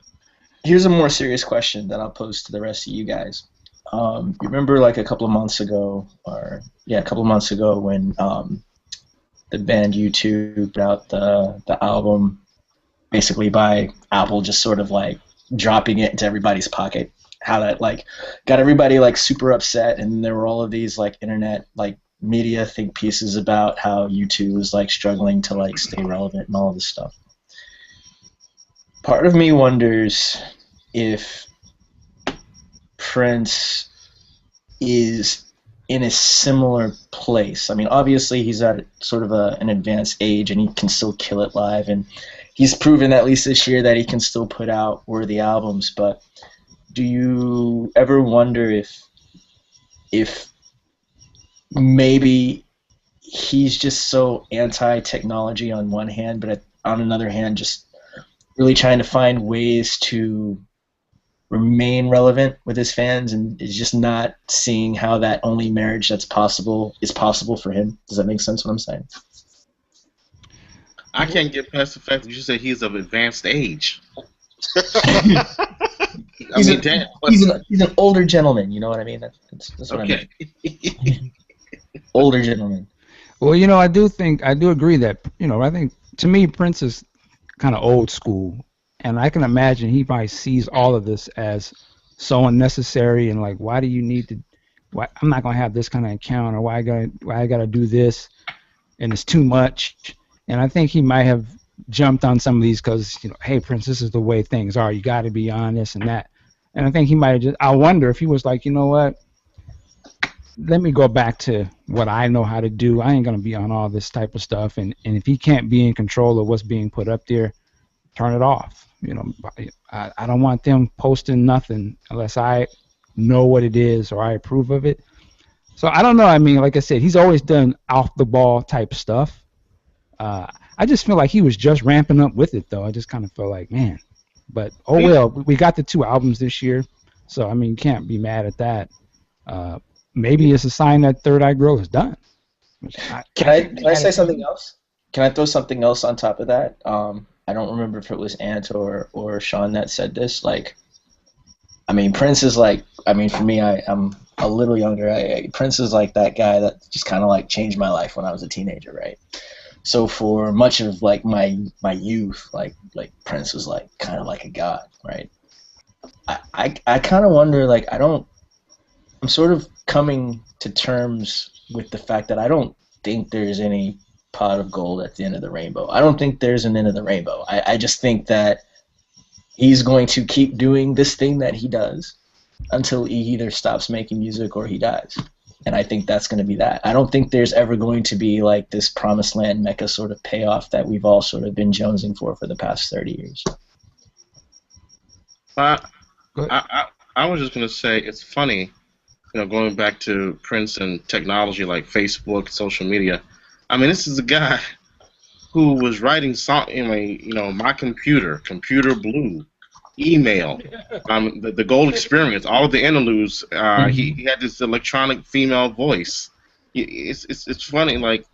here's a more serious question that I'll pose to the rest of you guys. You remember like a couple of months ago when the band U2 put out the album basically by Apple just sort of like dropping it into everybody's pocket, how that like got everybody like super upset, and there were all of these like internet like media think pieces about how U2 was like struggling to like stay relevant and all of this stuff. Part of me wonders if Prince is in a similar place. I mean, obviously he's at sort of an advanced age and he can still kill it live, and he's proven at least this year that he can still put out worthy albums. But do you ever wonder if maybe he's just so anti-technology on one hand, but on another hand just really trying to find ways to remain relevant with his fans and is just not seeing how that only marriage that's possible is possible for him? Does that make sense what I'm saying? I can't get past the fact that you said he's of advanced age. I mean, damn. He's an older gentleman. You know what I mean? That's what Okay. I mean. Older gentleman. Well, I do agree that, I think to me Prince is kind of old school, and I can imagine he probably sees all of this as so unnecessary and like, why do you need to? Why I'm not gonna have this kind of encounter? Why I gotta do this? And it's too much. And I think he might have jumped on some of these because, hey, Prince, this is the way things are. You got to be on this and that. And I think he might have just. I wonder if he was like, you know what? Let me go back to what I know how to do. I ain't gonna be on all this type of stuff. And if he can't be in control of what's being put up there, turn it off. I don't want them posting nothing unless I know what it is or I approve of it. So I don't know. I mean, like I said, he's always done off the ball type stuff. I just feel like he was just ramping up with it, though. I just kind of feel like, man. But oh well, we got the 2 albums this year, so I mean, you can't be mad at that. Maybe it's a sign that Third Eye Girl is done. Can I say something else? Can I throw something else on top of that? I don't remember if it was Ant or Sean that said this. Like, I mean, Prince is like. I mean, for me, I'm a little younger. Prince is like that guy that just kind of like changed my life when I was a teenager, right? So for much of like my youth, like Prince was like kind of like a god, right? I kind of wonder, like, I'm sort of coming to terms with the fact that I don't think there's any pot of gold at the end of the rainbow. I don't think there's an end of the rainbow. I just think that he's going to keep doing this thing that he does until he either stops making music or he dies. And I think that's going to be that. I don't think there's ever going to be like this promised land Mecca sort of payoff that we've all sort of been jonesing for the past 30 years. I was just going to say, it's funny, going back to Prince and technology like Facebook, social media. I mean, this is a guy who was writing My Computer, Computer Blue, Email, the Gold Experience, all of the interludes. He had this electronic female voice. It's funny, like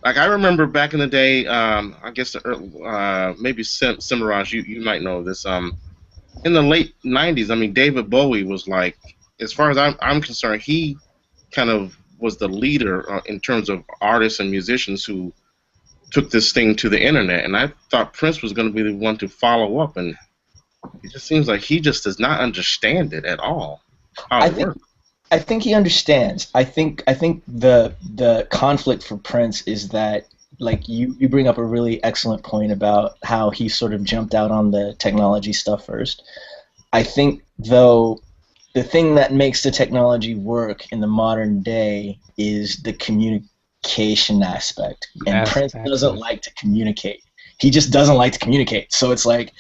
I remember back in the day. I guess maybe Cimaraj, you might know this. In the late '90s, I mean, David Bowie was like, as far as I'm concerned, he kind of was the leader in terms of artists and musicians who took this thing to the internet. And I thought Prince was going to be the one to follow up, and it just seems like he just does not understand it at all. I think he understands. I think the conflict for Prince is that, like, you bring up a really excellent point about how he sort of jumped out on the technology stuff first. I think, though, the thing that makes the technology work in the modern day is the communication aspect. And Prince doesn't like to communicate. He just doesn't like to communicate. So it's like,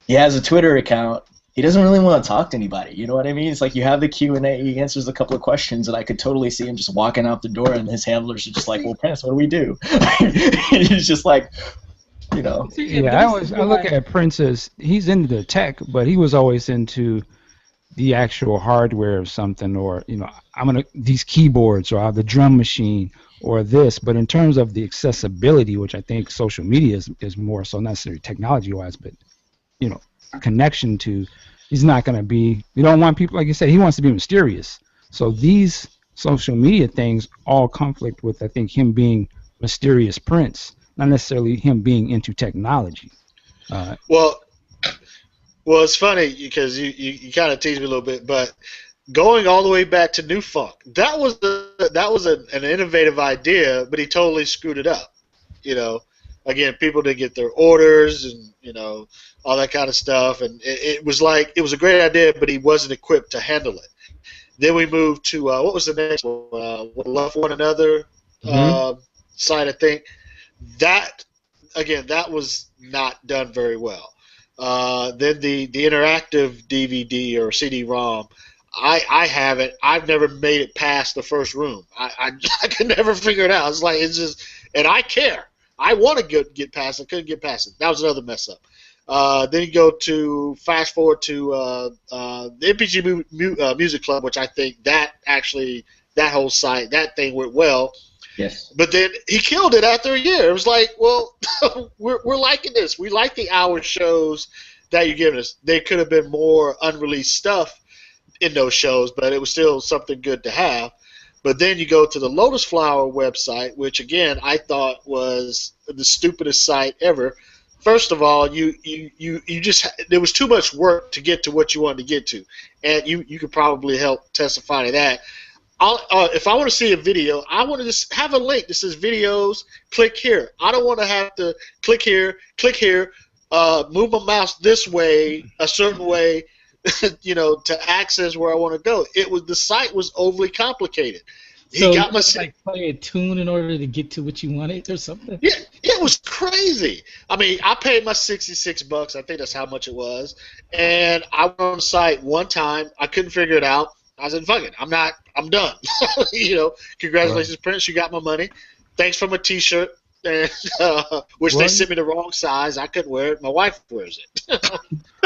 he has a Twitter account. He doesn't really want to talk to anybody. You know what I mean? It's like you have the Q&A. He answers a couple of questions, and I could totally see him just walking out the door, and his handlers are just like, "Well, Prince, what do we do?" He's just like, Yeah, I look at Prince as he's into the tech, but he was always into the actual hardware of something, or these keyboards, or the drum machine, or this. But in terms of the accessibility, which I think social media is more so, not necessarily technology-wise, but connection to, he's not going to be, you don't want people, like you said, he wants to be mysterious. So these social media things all conflict with, I think, him being mysterious Prince, not necessarily him being into technology. Well, it's funny because you kind of teased me a little bit, but going all the way back to New Funk, that was an innovative idea, but he totally screwed it up. Again, people didn't get their orders, and all that kind of stuff, and it was a great idea, but he wasn't equipped to handle it. Then we moved to what was the next one? Love One Another side, I think. That was not done very well. Then the interactive DVD or CD-ROM, I have it. I've never made it past the first room. I could never figure it out. It's just, and I care. I want to get past it. Couldn't get past it. That was another mess up. Then you go to fast forward to the MPG Music Club, which I think that whole site, that thing went well. Yes. But then he killed it after a year. It was like, well, we're liking this. We like the hour shows. that you're giving us. There could have been more unreleased stuff in those shows, but it was still something good to have. But then you go to the Lotus Flower website, which again I thought was the stupidest site ever. First of all, you just there was too much work to get to what you wanted to get to, and you could probably help testify to that. If I want to see a video, I want to just have a link that says videos. Click here. I don't want to have to click here, move my mouse this way, a certain way, to access where I want to go. The site was overly complicated. So you got like play a tune in order to get to what you wanted or something? Yeah, it was crazy. I mean, I paid my $66. I think that's how much it was. And I went on the site one time. I couldn't figure it out. I said, fuck it. I'm done. Congratulations, Prince. You got my money. Thanks for my T-shirt. And, which they sent me the wrong size. I couldn't wear it. My wife wears it.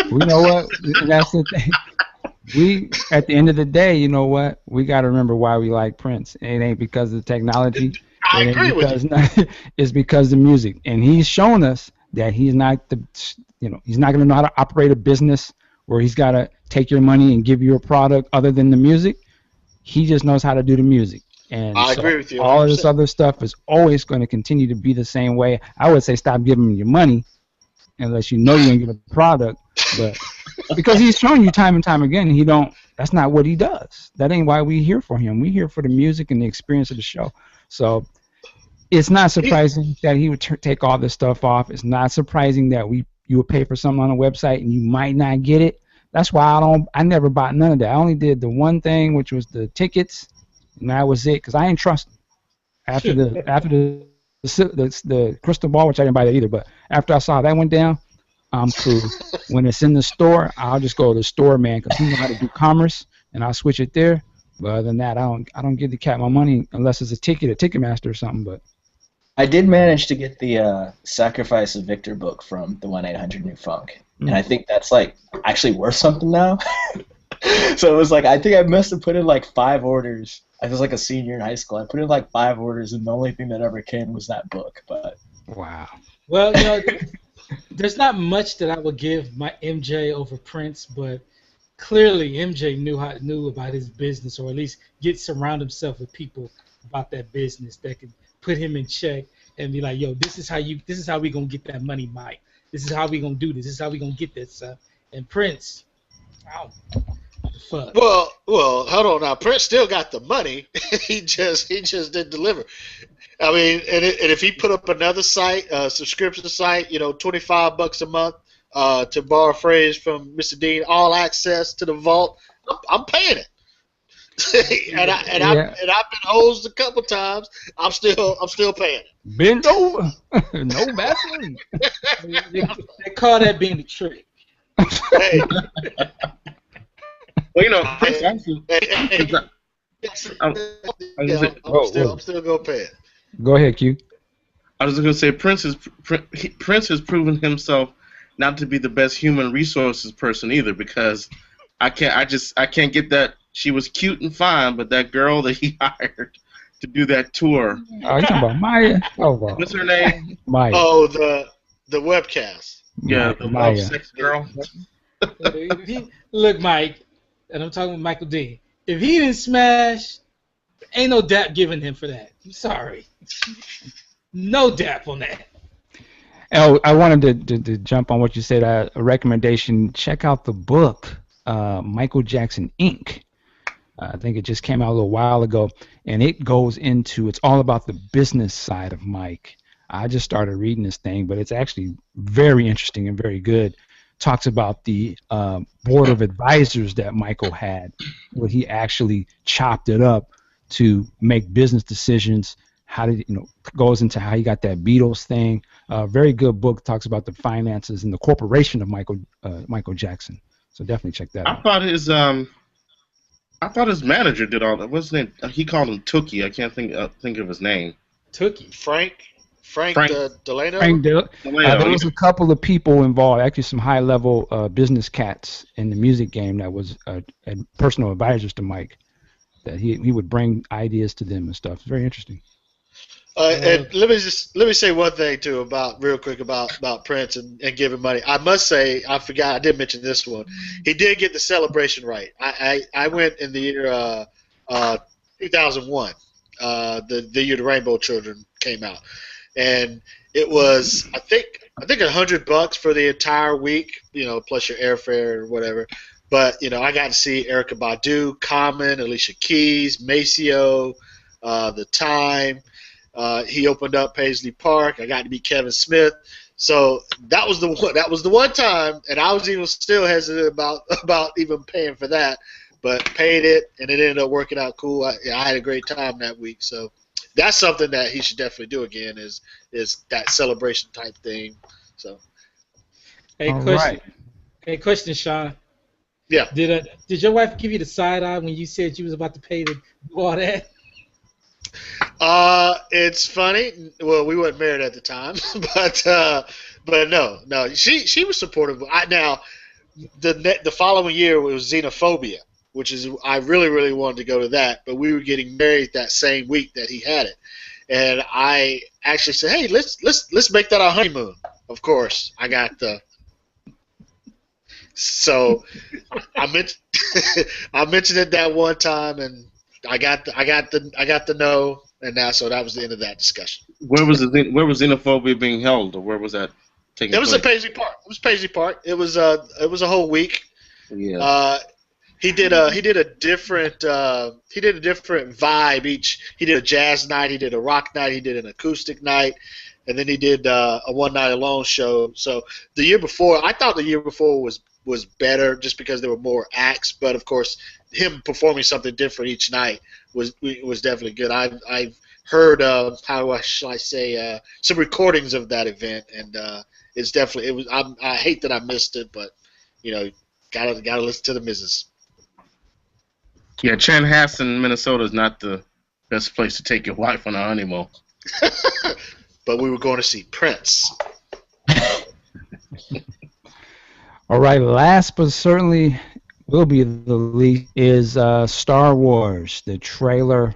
You know what? That's the thing. At the end of the day, you know what? We got to remember why we like Prince. It ain't because of the technology. I agree with you. It's because of the music, and he's shown us that he's not he's not going to know how to operate a business where he's got to take your money and give you a product other than the music. He just knows how to do the music. And I agree with you. 100%. All of this other stuff is always going to continue to be the same way. I would say stop giving him your money unless you know you're going to get a product, but because he's shown you time and time again, that's not what he does. That ain't why we here for him. We here for the music and the experience of the show. So it's not surprising that he would take all this stuff off. It's not surprising that you would pay for something on a website and you might not get it. That's why I never bought none of that. I only did the one thing, which was the tickets, and that was it, because I ain't trust him. After the crystal ball, which I didn't buy that either, but after I saw that went down, I'm cool. When it's in the store, I'll just go to the store, man, because he know how to do commerce, and I'll switch it there. But other than that, I don't give the cat my money unless it's a Ticketmaster or something. But I did manage to get the Sacrifice of Victor book from the 1-800-NEW-FUNK, and I think that's like actually worth something now. So it was like, I think I must have put in like 5 orders. I was like a senior in high school. I put in like 5 orders, and the only thing that ever came was that book. But wow. Well, there's not much that I would give my MJ over Prince, but clearly MJ knew about his business, or at least surround himself with people about that business that could put him in check and be like, yo, this is how we gonna get that money, Mike. This is how we gonna do this. This is how we gonna get this stuff. And Prince, fuck. Well, hold on now. Prince still got the money. he just didn't deliver. I mean, and if he put up another site, subscription site, $25 a month, to borrow a phrase from Mr. Dean, all access to the vault, I'm paying it. and I've been hosed a couple times. I'm still paying it. Bend over, no Vaseline. They call that being a trick. Hey. Well, Prince also. I'm still gonna pay it. Go ahead, Q. I was going to say Prince has proven himself not to be the best human resources person either, because I can't get that. She was cute and fine, but that girl that he hired to do that tour. Oh, you talking about Maya? Oh, wow. What's her name? Maya. Oh, the webcast. Yeah, the Maya. love sex girl. Look, Mike, and I'm talking with Michael D. If he didn't smash, ain't no dap giving him for that. I'm sorry. No dap on that. Oh, I wanted to jump on what you said. A recommendation: check out the book, Michael Jackson Inc. I think it just came out a little while ago, and it goes into, it's all about the business side of Mike. I just started reading this thing, but it's actually very interesting and very good. Talks about the board of advisors that Michael had, where he actually chopped it up to make business decisions. Goes into how he got that Beatles thing. Very good book. Talks about the finances and the corporation of Michael Jackson. So definitely check that out. I thought his manager did all that. What's his name? He called him Tookie. I can't think of his name. Tookie. Frank Delano. There was a couple of people involved. Actually, some high-level business cats in the music game that was personal advisors to Mike. That he would bring ideas to them and stuff. It's very interesting. And let me say one thing too real quick about Prince and giving money. I must say I forgot I did mention this one. He did get the celebration right. I went in the year 2001, the year the Rainbow Children came out, and it was I think $100 for the entire week, plus your airfare or whatever. But I got to see Erykah Badu, Common, Alicia Keys, Maceo, The Time. He opened up Paisley Park. I got to meet Kevin Smith. So that was the one time, and I was even still hesitant about even paying for that, but paid it, and it ended up working out cool. I had a great time that week. So that's something that he should definitely do again is that celebration type thing. So. Hey, question, Sean. Yeah. Did your wife give you the side eye when you said you was about to pay to do all that? It's funny. Well, we weren't married at the time, but no, she was supportive. Now, the following year it was Xenophobia, which is I really wanted to go to that, but we were getting married that same week that he had it, and I actually said, hey, let's make that our honeymoon. Of course, I got the. So I mentioned it that one time, and I got the no, and now so that was the end of that discussion. Where was Xenophobia being held, or where was that taking place? It was at Paisley Park. It was a whole week. Yeah. He did a different vibe each. He did a jazz night, he did a rock night, he did an acoustic night, and then he did a one night alone show. So I thought the year before was better just because there were more acts, but of course him performing something different each night was definitely good. I've heard shall I say some recordings of that event, and it's definitely I hate that I missed it, but gotta listen to the missus. Yeah, Chanhassen, Minnesota is not the best place to take your wife on a honeymoon. But we were going to see Prince. All right, last but certainly will be the least is Star Wars. The trailer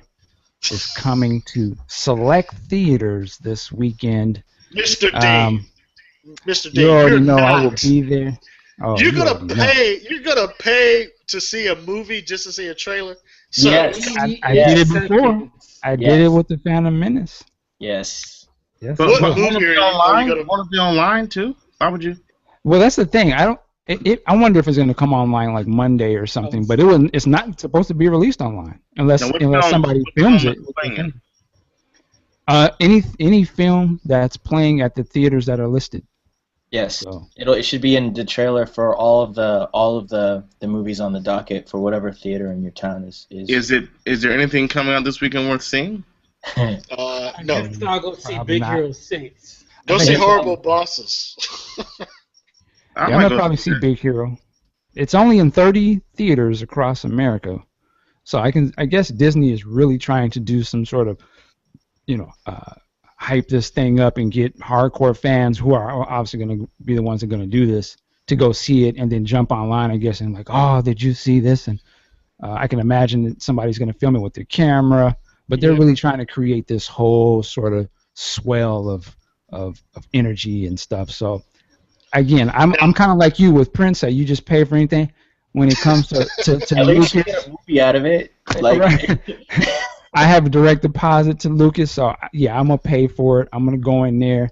is coming to select theaters this weekend. Mr. D. Mr. D. You already know I will be there. Oh, you're gonna pay to see a movie just to see a trailer? So, yes. I did it before. I did it with the Phantom Menace. Yes. Yes. But what movie are you online? Want to be online too? Why would you? Well, that's the thing. I wonder if it's going to come online like Monday or something. But it's not supposed to be released online unless somebody films it. Any film that's playing at the theaters that are listed. Yes. So. It should be in the trailer for all of the movies on the docket for whatever theater in your town is. Is there anything coming out this weekend worth seeing? No. I'll go see Probably Big not. Hero 6. Go see Horrible Bosses. I'm going to probably see Big Hero. It's only in 30 theaters across America. So I guess Disney is really trying to do some sort of, hype this thing up and get hardcore fans who are obviously going to be the ones that are going to do this to go see it and then jump online, I guess, and like, oh, did you see this? And I can imagine that somebody's going to film it with their camera, but they're really trying to create this whole sort of swell of energy and stuff. So again, I'm kind of like you with Prince. That you just pay for anything when it comes to At least you get a movie out of it. Like, I have a direct deposit to Lucas, so yeah, I'm gonna pay for it. I'm gonna go in there.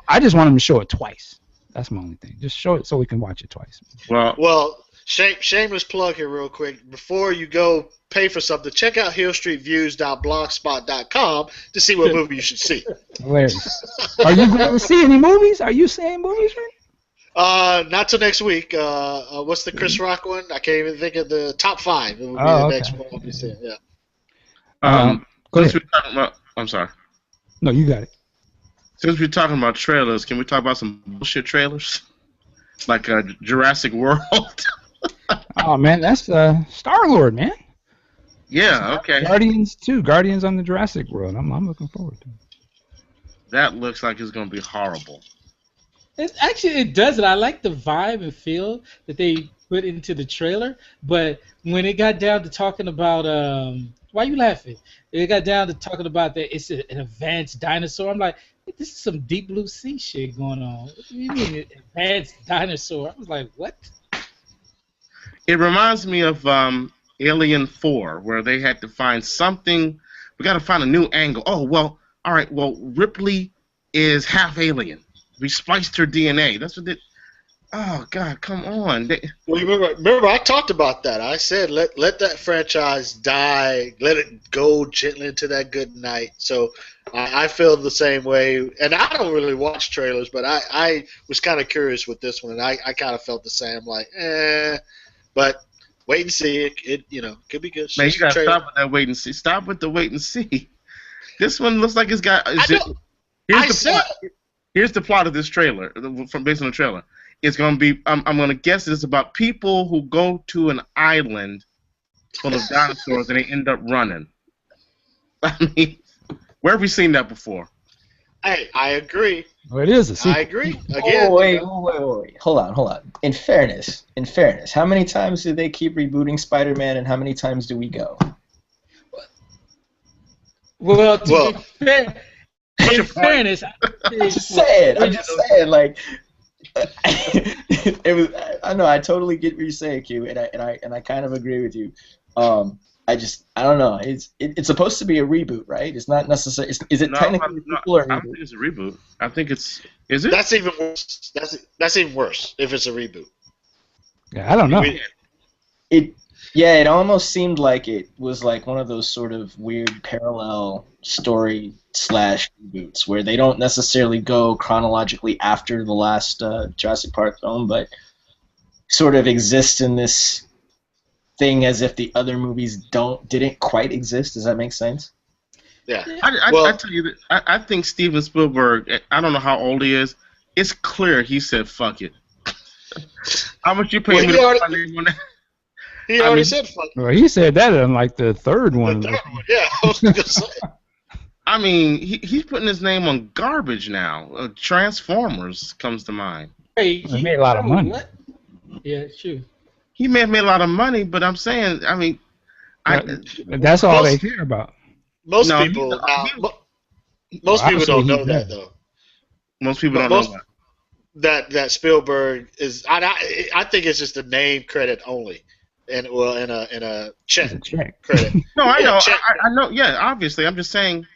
I just want him to show it twice. That's my only thing. Just show it so we can watch it twice. Well, shameless plug here, real quick. Before you go pay for something, check out hillstreetviews.blogspot.com to see what movie you should see. Hilarious. Are you going to see any movies? Are you seeing movies, right? Not till next week. What's the Chris Rock one? I can't even think of the top 5. It will be the next one. I'll be seeing. Yeah. Go ahead. I'm sorry. No, you got it. Since we're talking about trailers, can we talk about some bullshit trailers? Like Jurassic World? Oh, man, that's Star-Lord, man. Yeah, okay. Guardians on the Jurassic World. I'm looking forward to it. That looks like it's going to be horrible. It does it. I like the vibe and feel that they put into the trailer, but when it got down to talking about why you laughing? It got down to talking about that it's an advanced dinosaur. I'm like, this is some Deep Blue Sea shit going on. What do you mean advanced dinosaur? I was like, what? It reminds me of Alien 4, where they had to find something. We got to find a new angle. Oh, well, all right, well, Ripley is half alien. We spliced her DNA. That's what they... Oh, God, come on. Well, remember, I talked about that. I said let that franchise die. Let it go gently into that good night. So I feel the same way. And I don't really watch trailers, but I was kind of curious with this one, and I kind of felt the same. Like, but wait and see. It could be good. Man, you got to stop with that wait and see. Stop with the wait and see. This one looks like it's got... Here's the plot of this trailer, based on the trailer. It's going to be, I'm going to guess it's about people who go to an island full of dinosaurs and they end up running. I mean, where have we seen that before? Hey, I agree. Well, it is a sequel. I agree. Again. Oh, wait. Hold on. In fairness, how many times do they keep rebooting Spider-Man and how many times do we go? Well, to be fair, in fairness, I'm just saying, like... it was. I know. I totally get what you're saying, Q, and I kind of agree with you. I don't know. It's supposed to be a reboot, right? It's not necessarily. Is it technically a sequel or a reboot? I don't think it's a reboot. I think it's. Is it? That's even worse. That's even worse if it's a reboot. Yeah, I don't know. It almost seemed like it was like one of those sort of weird parallel story / reboots where they don't necessarily go chronologically after the last Jurassic Park film, but sort of exist in this thing as if the other movies didn't quite exist. Does that make sense? Yeah. I tell you that I think Steven Spielberg. I don't know how old he is. It's clear he said fuck it. How much you paying me to put my name on that? He already said fuck it. Well, he said that in like the third one. Yeah, I was gonna say. I mean, he's putting his name on garbage now. Transformers comes to mind. Hey, He made a lot of money. What? Yeah, true. He may have made a lot of money, but I'm saying, I mean, That's all they care about. Most people don't know that though. Most people don't know that Spielberg is. I think it's just a name credit only, and in a check credit. No, I know. I know. Yeah, obviously. I'm just saying.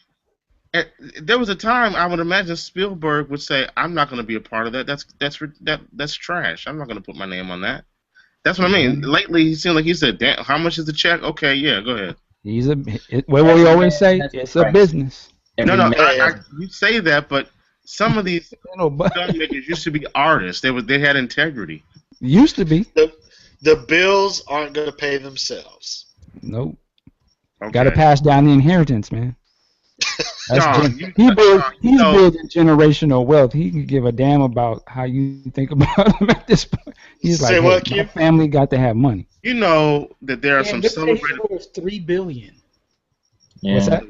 There was a time I would imagine Spielberg would say, "I'm not going to be a part of that. That's trash. I'm not going to put my name on that." That's what I mean. Lately, he seemed like he said, "Damn, how much is the check?" Okay, yeah, go ahead. What will he always say? It's a business. No, you say that, but some of these filmmakers used to be artists. They had integrity. Used to be. The bills aren't going to pay themselves. Nope. Okay. Got to pass down the inheritance, man. He's building generational wealth. He can give a damn about how you think about him at this point. He's like, my family got to have money. You know that there are some celebrated. He's worth $3 billion. Yeah. What's that?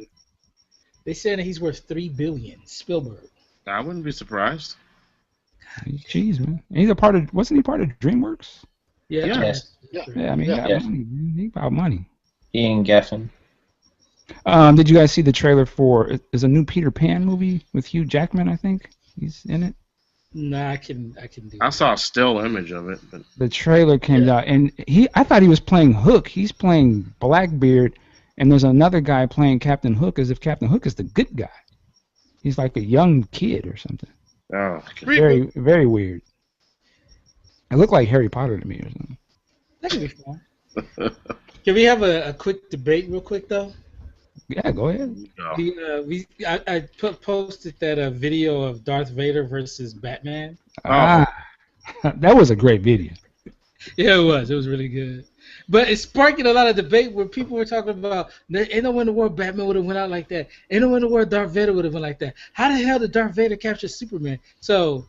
They said that he's worth $3 billion. Spielberg. I wouldn't be surprised. Jeez, man. Wasn't he part of DreamWorks? Yeah. Yes. Yeah, I mean, he got money, man. He about money. Ian Geffen. Did you guys see the trailer for? There's a new Peter Pan movie with Hugh Jackman, I think. He's in it. Nah, I can do I saw a still image of it, but the trailer came out, and I thought he was playing Hook. He's playing Blackbeard, and there's another guy playing Captain Hook, as if Captain Hook is the good guy. He's like a young kid or something. oh, Very, very weird. It looked like Harry Potter to me or something. That could be fun. Can we have a quick debate real quick, though? Yeah, go ahead. I posted that video of Darth Vader versus Batman. That was a great video. Yeah, it was. It was really good. But it's sparking a lot of debate where people were talking about, ain't no way in the world Batman would have went out like that. Ain't no way in the world Darth Vader would have went like that. How the hell did Darth Vader capture Superman? So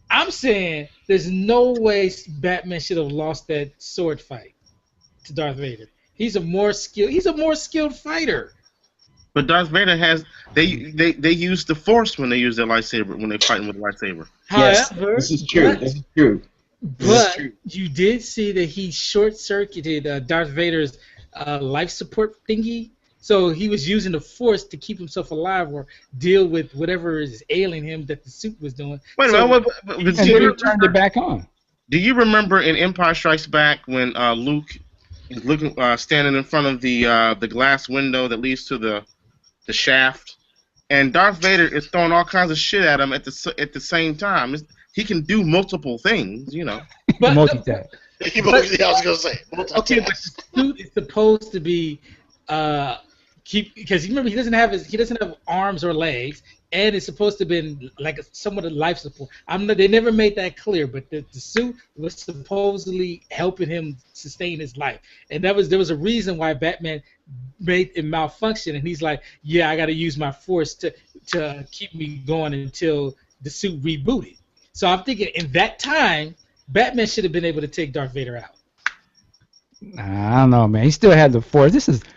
I'm saying there's no way Batman should have lost that sword fight to Darth Vader. He's a more skilled fighter. But Darth Vader has they use the Force when they use their lightsaber when they're fighting with a lightsaber. However, this is true. This is true. But you did see that he short-circuited Darth Vader's life support thingy. So he was using the Force to keep himself alive or deal with whatever is ailing him that the suit was doing. Wait a So minute. And then he turned it back on. Do you remember in Empire Strikes Back when Luke is looking, standing in front of the glass window that leads to the shaft, and Darth Vader is throwing all kinds of shit at him at the same time? He can do multiple things, you know. But, Multitask. I was gonna say. okay, but the suit is supposed to be because remember he doesn't have arms or legs, and it's supposed to have been like somewhat of life support. They never made that clear, but the suit was supposedly helping him sustain his life, and there was a reason why Batman made it malfunction, and he's like, yeah, I got to use my Force to keep me going until the suit rebooted. So I'm thinking in that time, Batman should have been able to take Darth Vader out. I don't know, man. He still had the Force.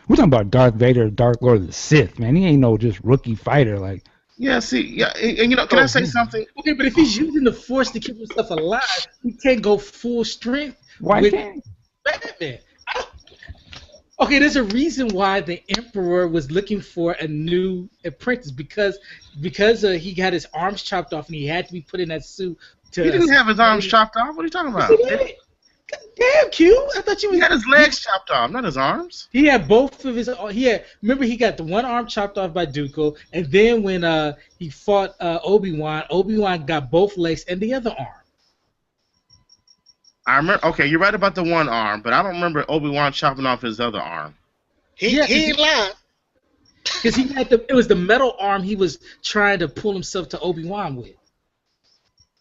We're talking about Darth Vader, Dark Lord of the Sith, man. He ain't no just rookie fighter. Like, yeah, see, yeah, and you know, can I say something? Okay, but if he's using the Force to keep himself alive, he can't go full strength. why can't he? Batman? Okay, there's a reason why the Emperor was looking for a new apprentice because he got his arms chopped off and he had to be put in that suit. He didn't have his arms chopped off. What are you talking about? Damn, Q! I thought you was. He had his legs chopped off, not his arms. He had both of his. Remember, he got the one arm chopped off by Dooku, and then when he fought Obi-Wan got both legs and the other arm. I remember. Okay, you're right about the one arm, but I don't remember Obi-Wan chopping off his other arm. He ain't lying. Because it was the metal arm he was trying to pull himself to Obi-Wan with.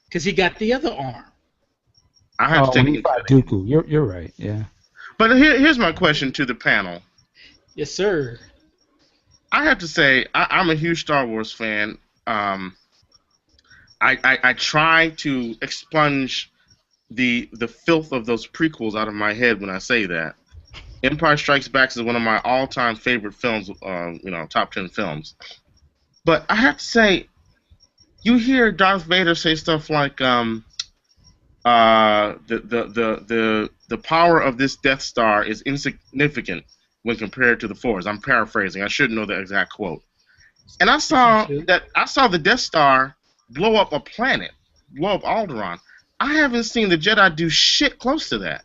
Because he got the other arm. I have to take Dooku. You're right. Yeah. But here's my question to the panel. Yes, sir. I have to say I'm a huge Star Wars fan. I try to expunge the filth of those prequels out of my head when I say that. Empire Strikes Back is one of my all-time favorite films, top 10 films. But I have to say, you hear Darth Vader say stuff like, the power of this Death Star is insignificant when compared to the Force. I'm paraphrasing. I should know the exact quote. And I saw the Death Star blow up a planet, blow up Alderaan. I haven't seen the Jedi do shit close to that.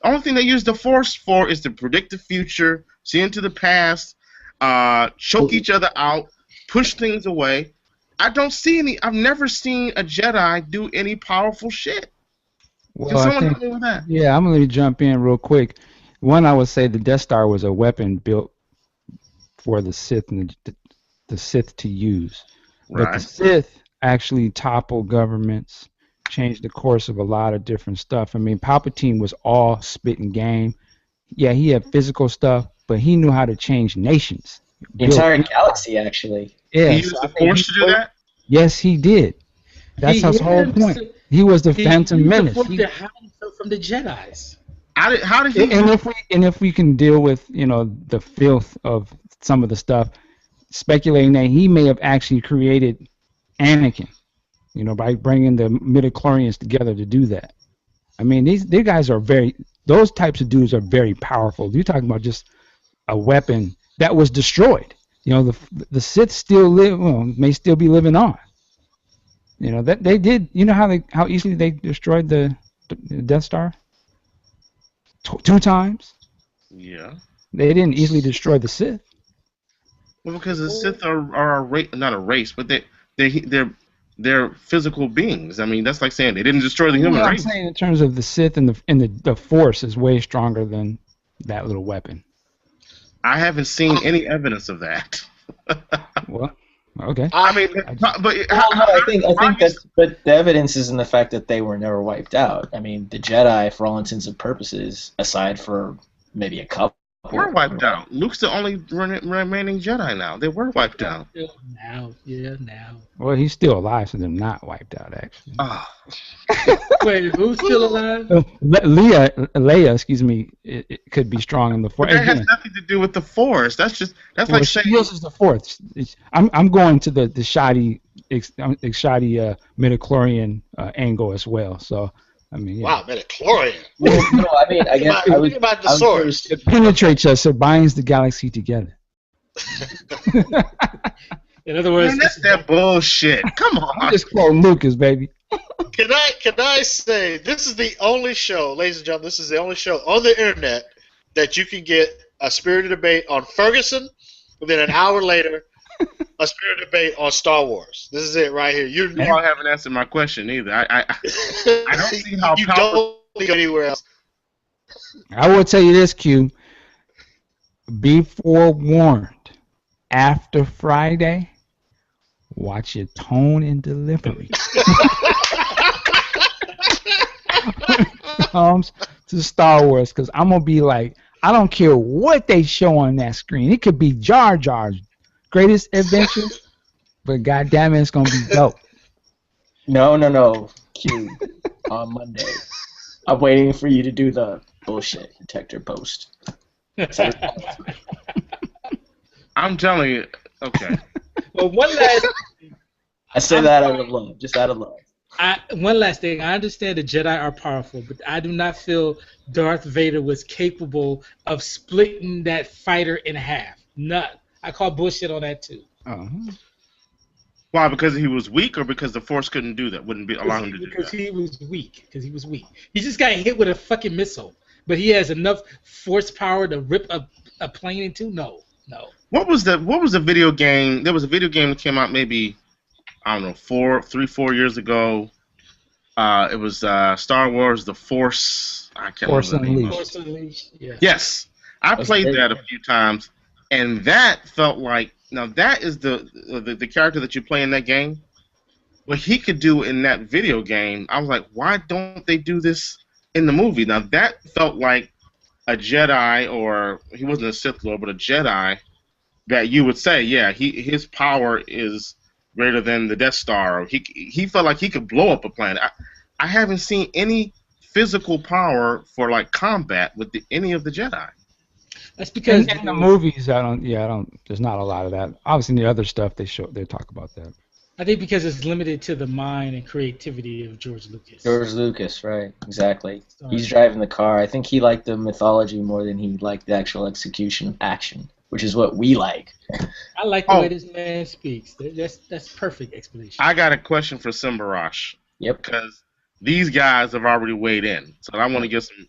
The only thing they use the Force for is to predict the future, see into the past, choke each other out, push things away. I've never seen a Jedi do any powerful shit. Well, Can someone help me with that? Yeah, I'm going to jump in real quick. One, I would say the Death Star was a weapon built for the Sith and the Sith to use. Right. But the Sith actually toppled governments, changed the course of a lot of different stuff. I mean, Palpatine was all spit and game. Yeah, he had physical stuff, but he knew how to change nations. The entire galaxy, actually. Yeah, He used the Force to do that? Yes, he did. That's his whole point. He was the Phantom Menace. He hide himself from the Jedi's. How did he? And if we can deal with the filth of some of the stuff, speculating that he may have actually created Anakin, by bringing the midichlorians together to do that. I mean, these guys are those types of dudes are very powerful. You're talking about just a weapon that was destroyed. The Sith still may still be living on. That they did. You know how easily they destroyed the Death Star? Two times. Yeah. They didn't easily destroy the Sith. Well, because the Sith are not a race, but they're physical beings. I mean, that's like saying they didn't destroy the human race. I'm saying in terms of the Sith and the Force is way stronger than that little weapon. I haven't seen any evidence of that. Well, okay. I mean, I think but the evidence is in the fact that they were never wiped out. I mean, the Jedi, for all intents and purposes, aside for maybe a couple, were wiped out. Luke's the only remaining Jedi now. They were wiped out. Now. Well, he's still alive, so they're not wiped out, actually. Oh. Wait, who's still alive? Leia, excuse me, it could be strong in the Force. But that has nothing to do with the Force. That's like saying. She uses the Force. I'm going to the shoddy midichlorian angle as well. So I mean, yeah. Wow, midichlorian. Well, no, I mean, I guess I was. Think about the I was source. It penetrates us. It binds the galaxy together. In other words, Man, that's that bullshit. Come I'm on. just quoting Lucas, baby. Can I say this is the only show, ladies and gentlemen, this is the only show on the internet that you can get a spirited debate on Ferguson, and then an hour later, a spirited debate on Star Wars. This is it right here. You all haven't answered my question either. I don't see how you powerful. don't go anywhere else. I will tell you this, Q. Be forewarned. After Friday, watch your tone and delivery. When it comes to Star Wars, because I'm going to be like, I don't care what they show on that screen. It could be Jar Jar's greatest adventure, but goddamn it, it's going to be dope. No. Q. On Monday. I'm waiting for you to do the bullshit detector post. I'm telling you. Okay. well, one last. I say that out of love, just out of love. One last thing. I understand the Jedi are powerful, but I do not feel Darth Vader was capable of splitting that fighter in half. None. I call bullshit on that too. Uh-huh. Why? Because he was weak, or because the Force couldn't do that? Wouldn't allow him to do that? Because he was weak. He just got hit with a fucking missile, but he has enough force power to rip a plane in two. No. What was the video game? There was a video game that came out maybe, I don't know, 4 years ago. It was Star Wars: The Force. I can't Force remember the name of it. Force Unleashed. Yeah. Yes, I That's played great. that a few times, and that felt like, now that is the character that you play in that game. What he could do in that video game, I was like, why don't they do this in the movie? Now that felt like a Jedi, or he wasn't a Sith Lord, but a Jedi that you would say, yeah, his power is greater than the Death Star. Or he felt like he could blow up a planet. I haven't seen any physical power for like combat with any of the Jedi. That's because In the movies, I don't. There's not a lot of that. Obviously, in the other stuff they talk about that. I think because it's limited to the mind and creativity of George Lucas. George Lucas, right? Exactly. Sorry. He's driving the car. I think he liked the mythology more than he liked the actual execution of action, which is what we like. I like the way this man speaks. That's perfect explanation. I got a question for Simbarash. Yep. Because these guys have already weighed in, so I want to get some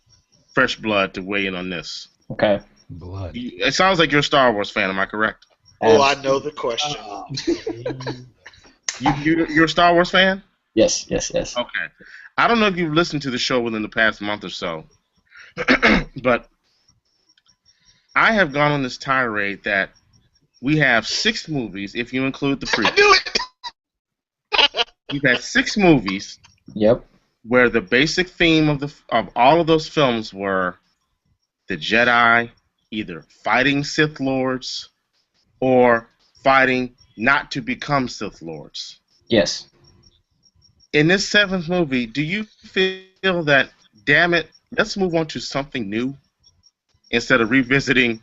fresh blood to weigh in on this. Okay. Blood. It sounds like you're a Star Wars fan. Am I correct? Oh, I know the question. You're a Star Wars fan? Yes. Okay. I don't know if you've listened to the show within the past month or so, but I have gone on this tirade that we have 6 movies, if you include the I prequel. knew it. We've had 6 movies Yep. where the basic theme of all of those films were the Jedi either fighting Sith Lords or fighting not to become Sith Lords. Yes. In this 7th movie, do you feel that, damn it, let's move on to something new instead of revisiting,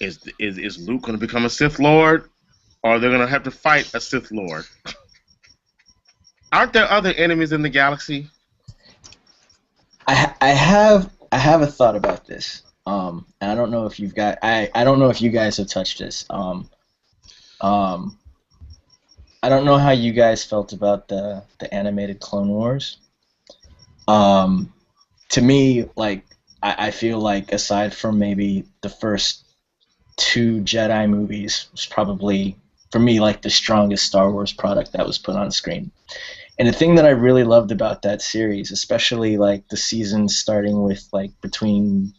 is Luke going to become a Sith Lord, or they're going to have to fight a Sith Lord? Aren't there other enemies in the galaxy? I have a thought about this. And I don't know if you've got. I don't know if you guys have touched this. I don't know how you guys felt about the animated Clone Wars. To me, like I feel like aside from maybe the first 2 Jedi movies, was probably for me like the strongest Star Wars product that was put on screen. And the thing that I really loved about that series, especially like the seasons starting with like between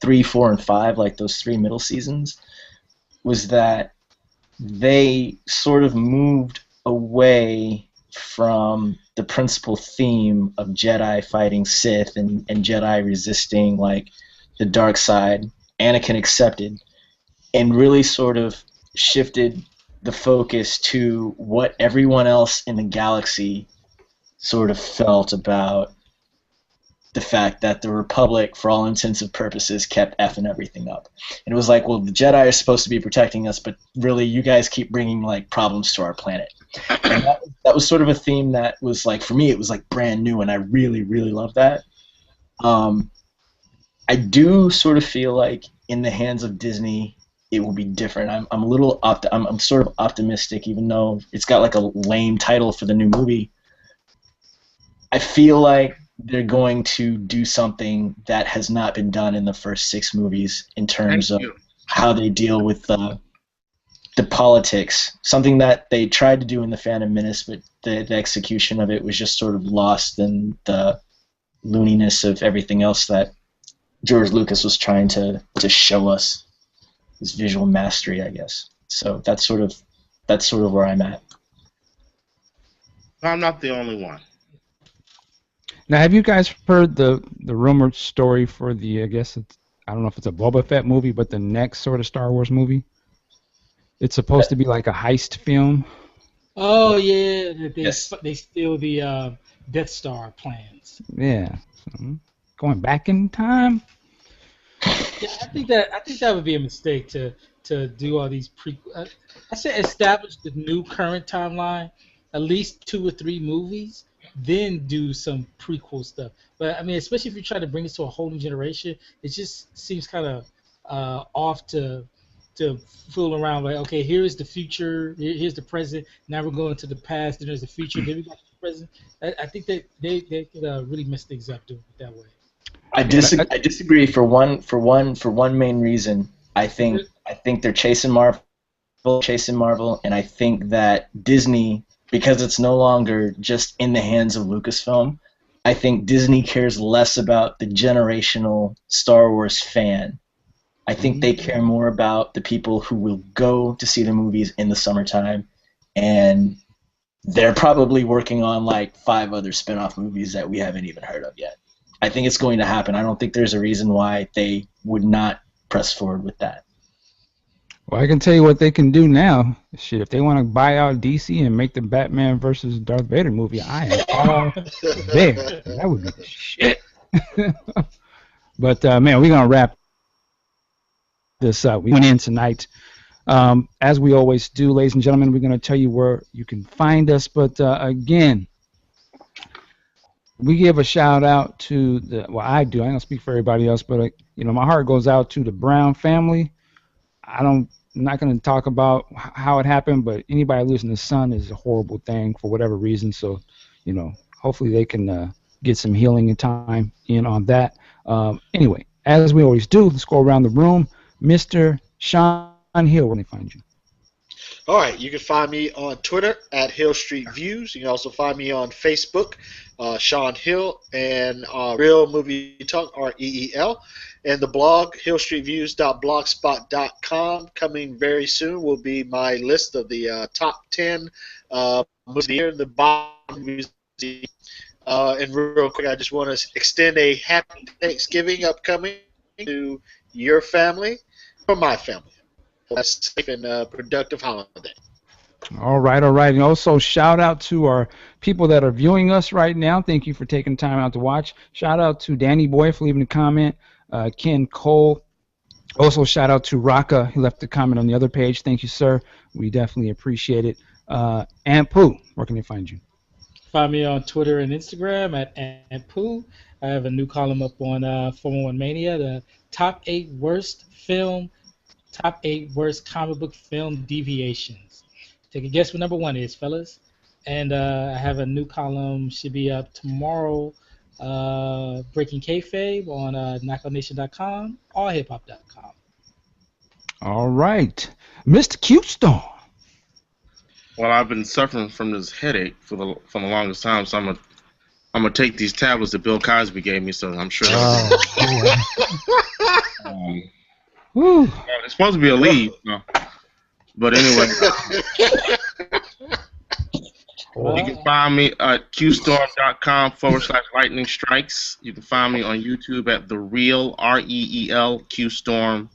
3, 4, and 5, like those 3 middle seasons, was that they sort of moved away from the principal theme of Jedi fighting Sith and Jedi resisting like the dark side, Anakin accepted, and really sort of shifted the focus to what everyone else in the galaxy sort of felt about the fact that the Republic, for all intents and purposes, kept effing everything up. And it was like, well, the Jedi are supposed to be protecting us, but really you guys keep bringing like problems to our planet. And that was sort of a theme that was like, for me, it was like brand new, and I really, really love that. I do sort of feel like in the hands of Disney, it will be different. I'm a little I'm sort of optimistic, even though it's got like a lame title for the new movie. I feel like they're going to do something that has not been done in the first 6 movies in terms of how they deal with the politics. Something that they tried to do in the Phantom Menace, but the execution of it was just sort of lost in the looniness of everything else that George Lucas was trying to show us, his visual mastery, I guess. So that's sort of where I'm at. I'm not the only one. Now, have you guys heard the rumored story for the, I don't know if it's a Boba Fett movie, but the next sort of Star Wars movie? It's supposed to be like a heist film. Oh yeah, Yes. they steal the Death Star plans. Yeah. So, going back in time. Yeah, I think that would be a mistake to do all these I say establish the new current timeline, at least 2 or 3 movies, then do some prequel stuff. But I mean, especially if you're trying to bring this to a whole new generation, it just seems kind of off to fool around. Like, okay, here's the future, here's the present. Now we're going to the past. Then there's the future. Then we got the present. I think that they could really mess things up doing it that way. I disagree for one main reason. I think they're chasing Marvel, and I think that Disney, because it's no longer just in the hands of Lucasfilm, I think Disney cares less about the generational Star Wars fan. I think they care more about the people who will go to see the movies in the summertime, and they're probably working on like 5 other spin-off movies that we haven't even heard of yet. I think it's going to happen. I don't think there's a reason why they would not press forward with that. Well, I can tell you what they can do now. Shit, if they want to buy out DC and make the Batman versus Darth Vader movie, I am all there. That would be the shit. But, man, we're going to wrap this up. We went in tonight. As we always do, ladies and gentlemen, we're going to tell you where you can find us. But, again, we give a shout out to I do. I don't speak for everybody else, but my heart goes out to the Brown family. I'm not going to talk about how it happened, but anybody losing a son is a horrible thing for whatever reason. So, hopefully they can get some healing in time on that. Anyway, as we always do, let's go around the room. Mr. Sean Hill, where can they find you? All right, you can find me on Twitter at Hill Street Views. You can also find me on Facebook, Sean Hill, and Real Movie Talk, REEL, and the blog, hillstreetviews.blogspot.com. Coming very soon will be my list of the top 10 movies of the year and the bottom movies. And real quick, I just want to extend a happy Thanksgiving upcoming to your family or my family. That's safe and productive holiday. All right. And also shout out to our people that are viewing us right now. Thank you for taking time out to watch. Shout out to Danny Boy for leaving a comment. Ken Cole. Also shout out to Raka. He left a comment on the other page. Thank you, sir. We definitely appreciate it. Aunt Pooh, where can they find you? Find me on Twitter and Instagram at Aunt Pooh. I have a new column up on 411 Mania, the top 8 worst comic book film deviations. Take a guess what number 1 is, fellas. And I have a new column, should be up tomorrow, Breaking Kayfabe on knockoutnation.com, allhiphop.com. All right. Mr. Cute Storm. Well, I've been suffering from this headache for the longest time, so I'm gonna take these tablets that Bill Cosby gave me, so I'm sure. Woo. It's supposed to be a lead, but anyway. You can find me at qstorm.com/lightning strikes. You can find me on YouTube at The Real, REEL, QStorm.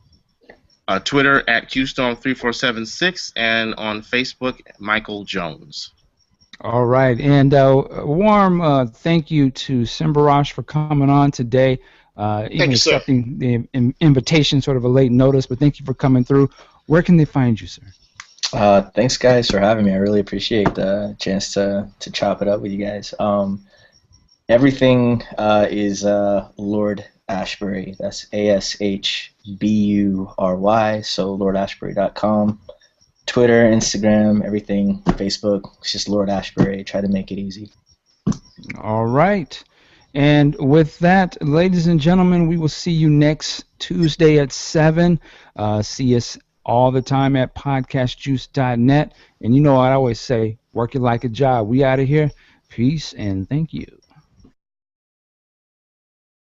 Twitter at QStorm3476, and on Facebook, Michael Jones. All right. And a warm thank you to Simbarash for coming on today. Even accepting the invitation, sort of a late notice, but thank you for coming through. Where can they find you, sir? Thanks, guys, for having me. I really appreciate the chance to chop it up with you guys. Everything is Lord Ashbury. That's ASHBURY. So lordashbury.com. Twitter, Instagram, everything, Facebook. It's just Lord Ashbury. Try to make it easy. All right. And with that, ladies and gentlemen, we will see you next Tuesday at 7. See us all the time at podcastjuice.net. And you know what I always say, work it like a job. We out of here. Peace and thank you.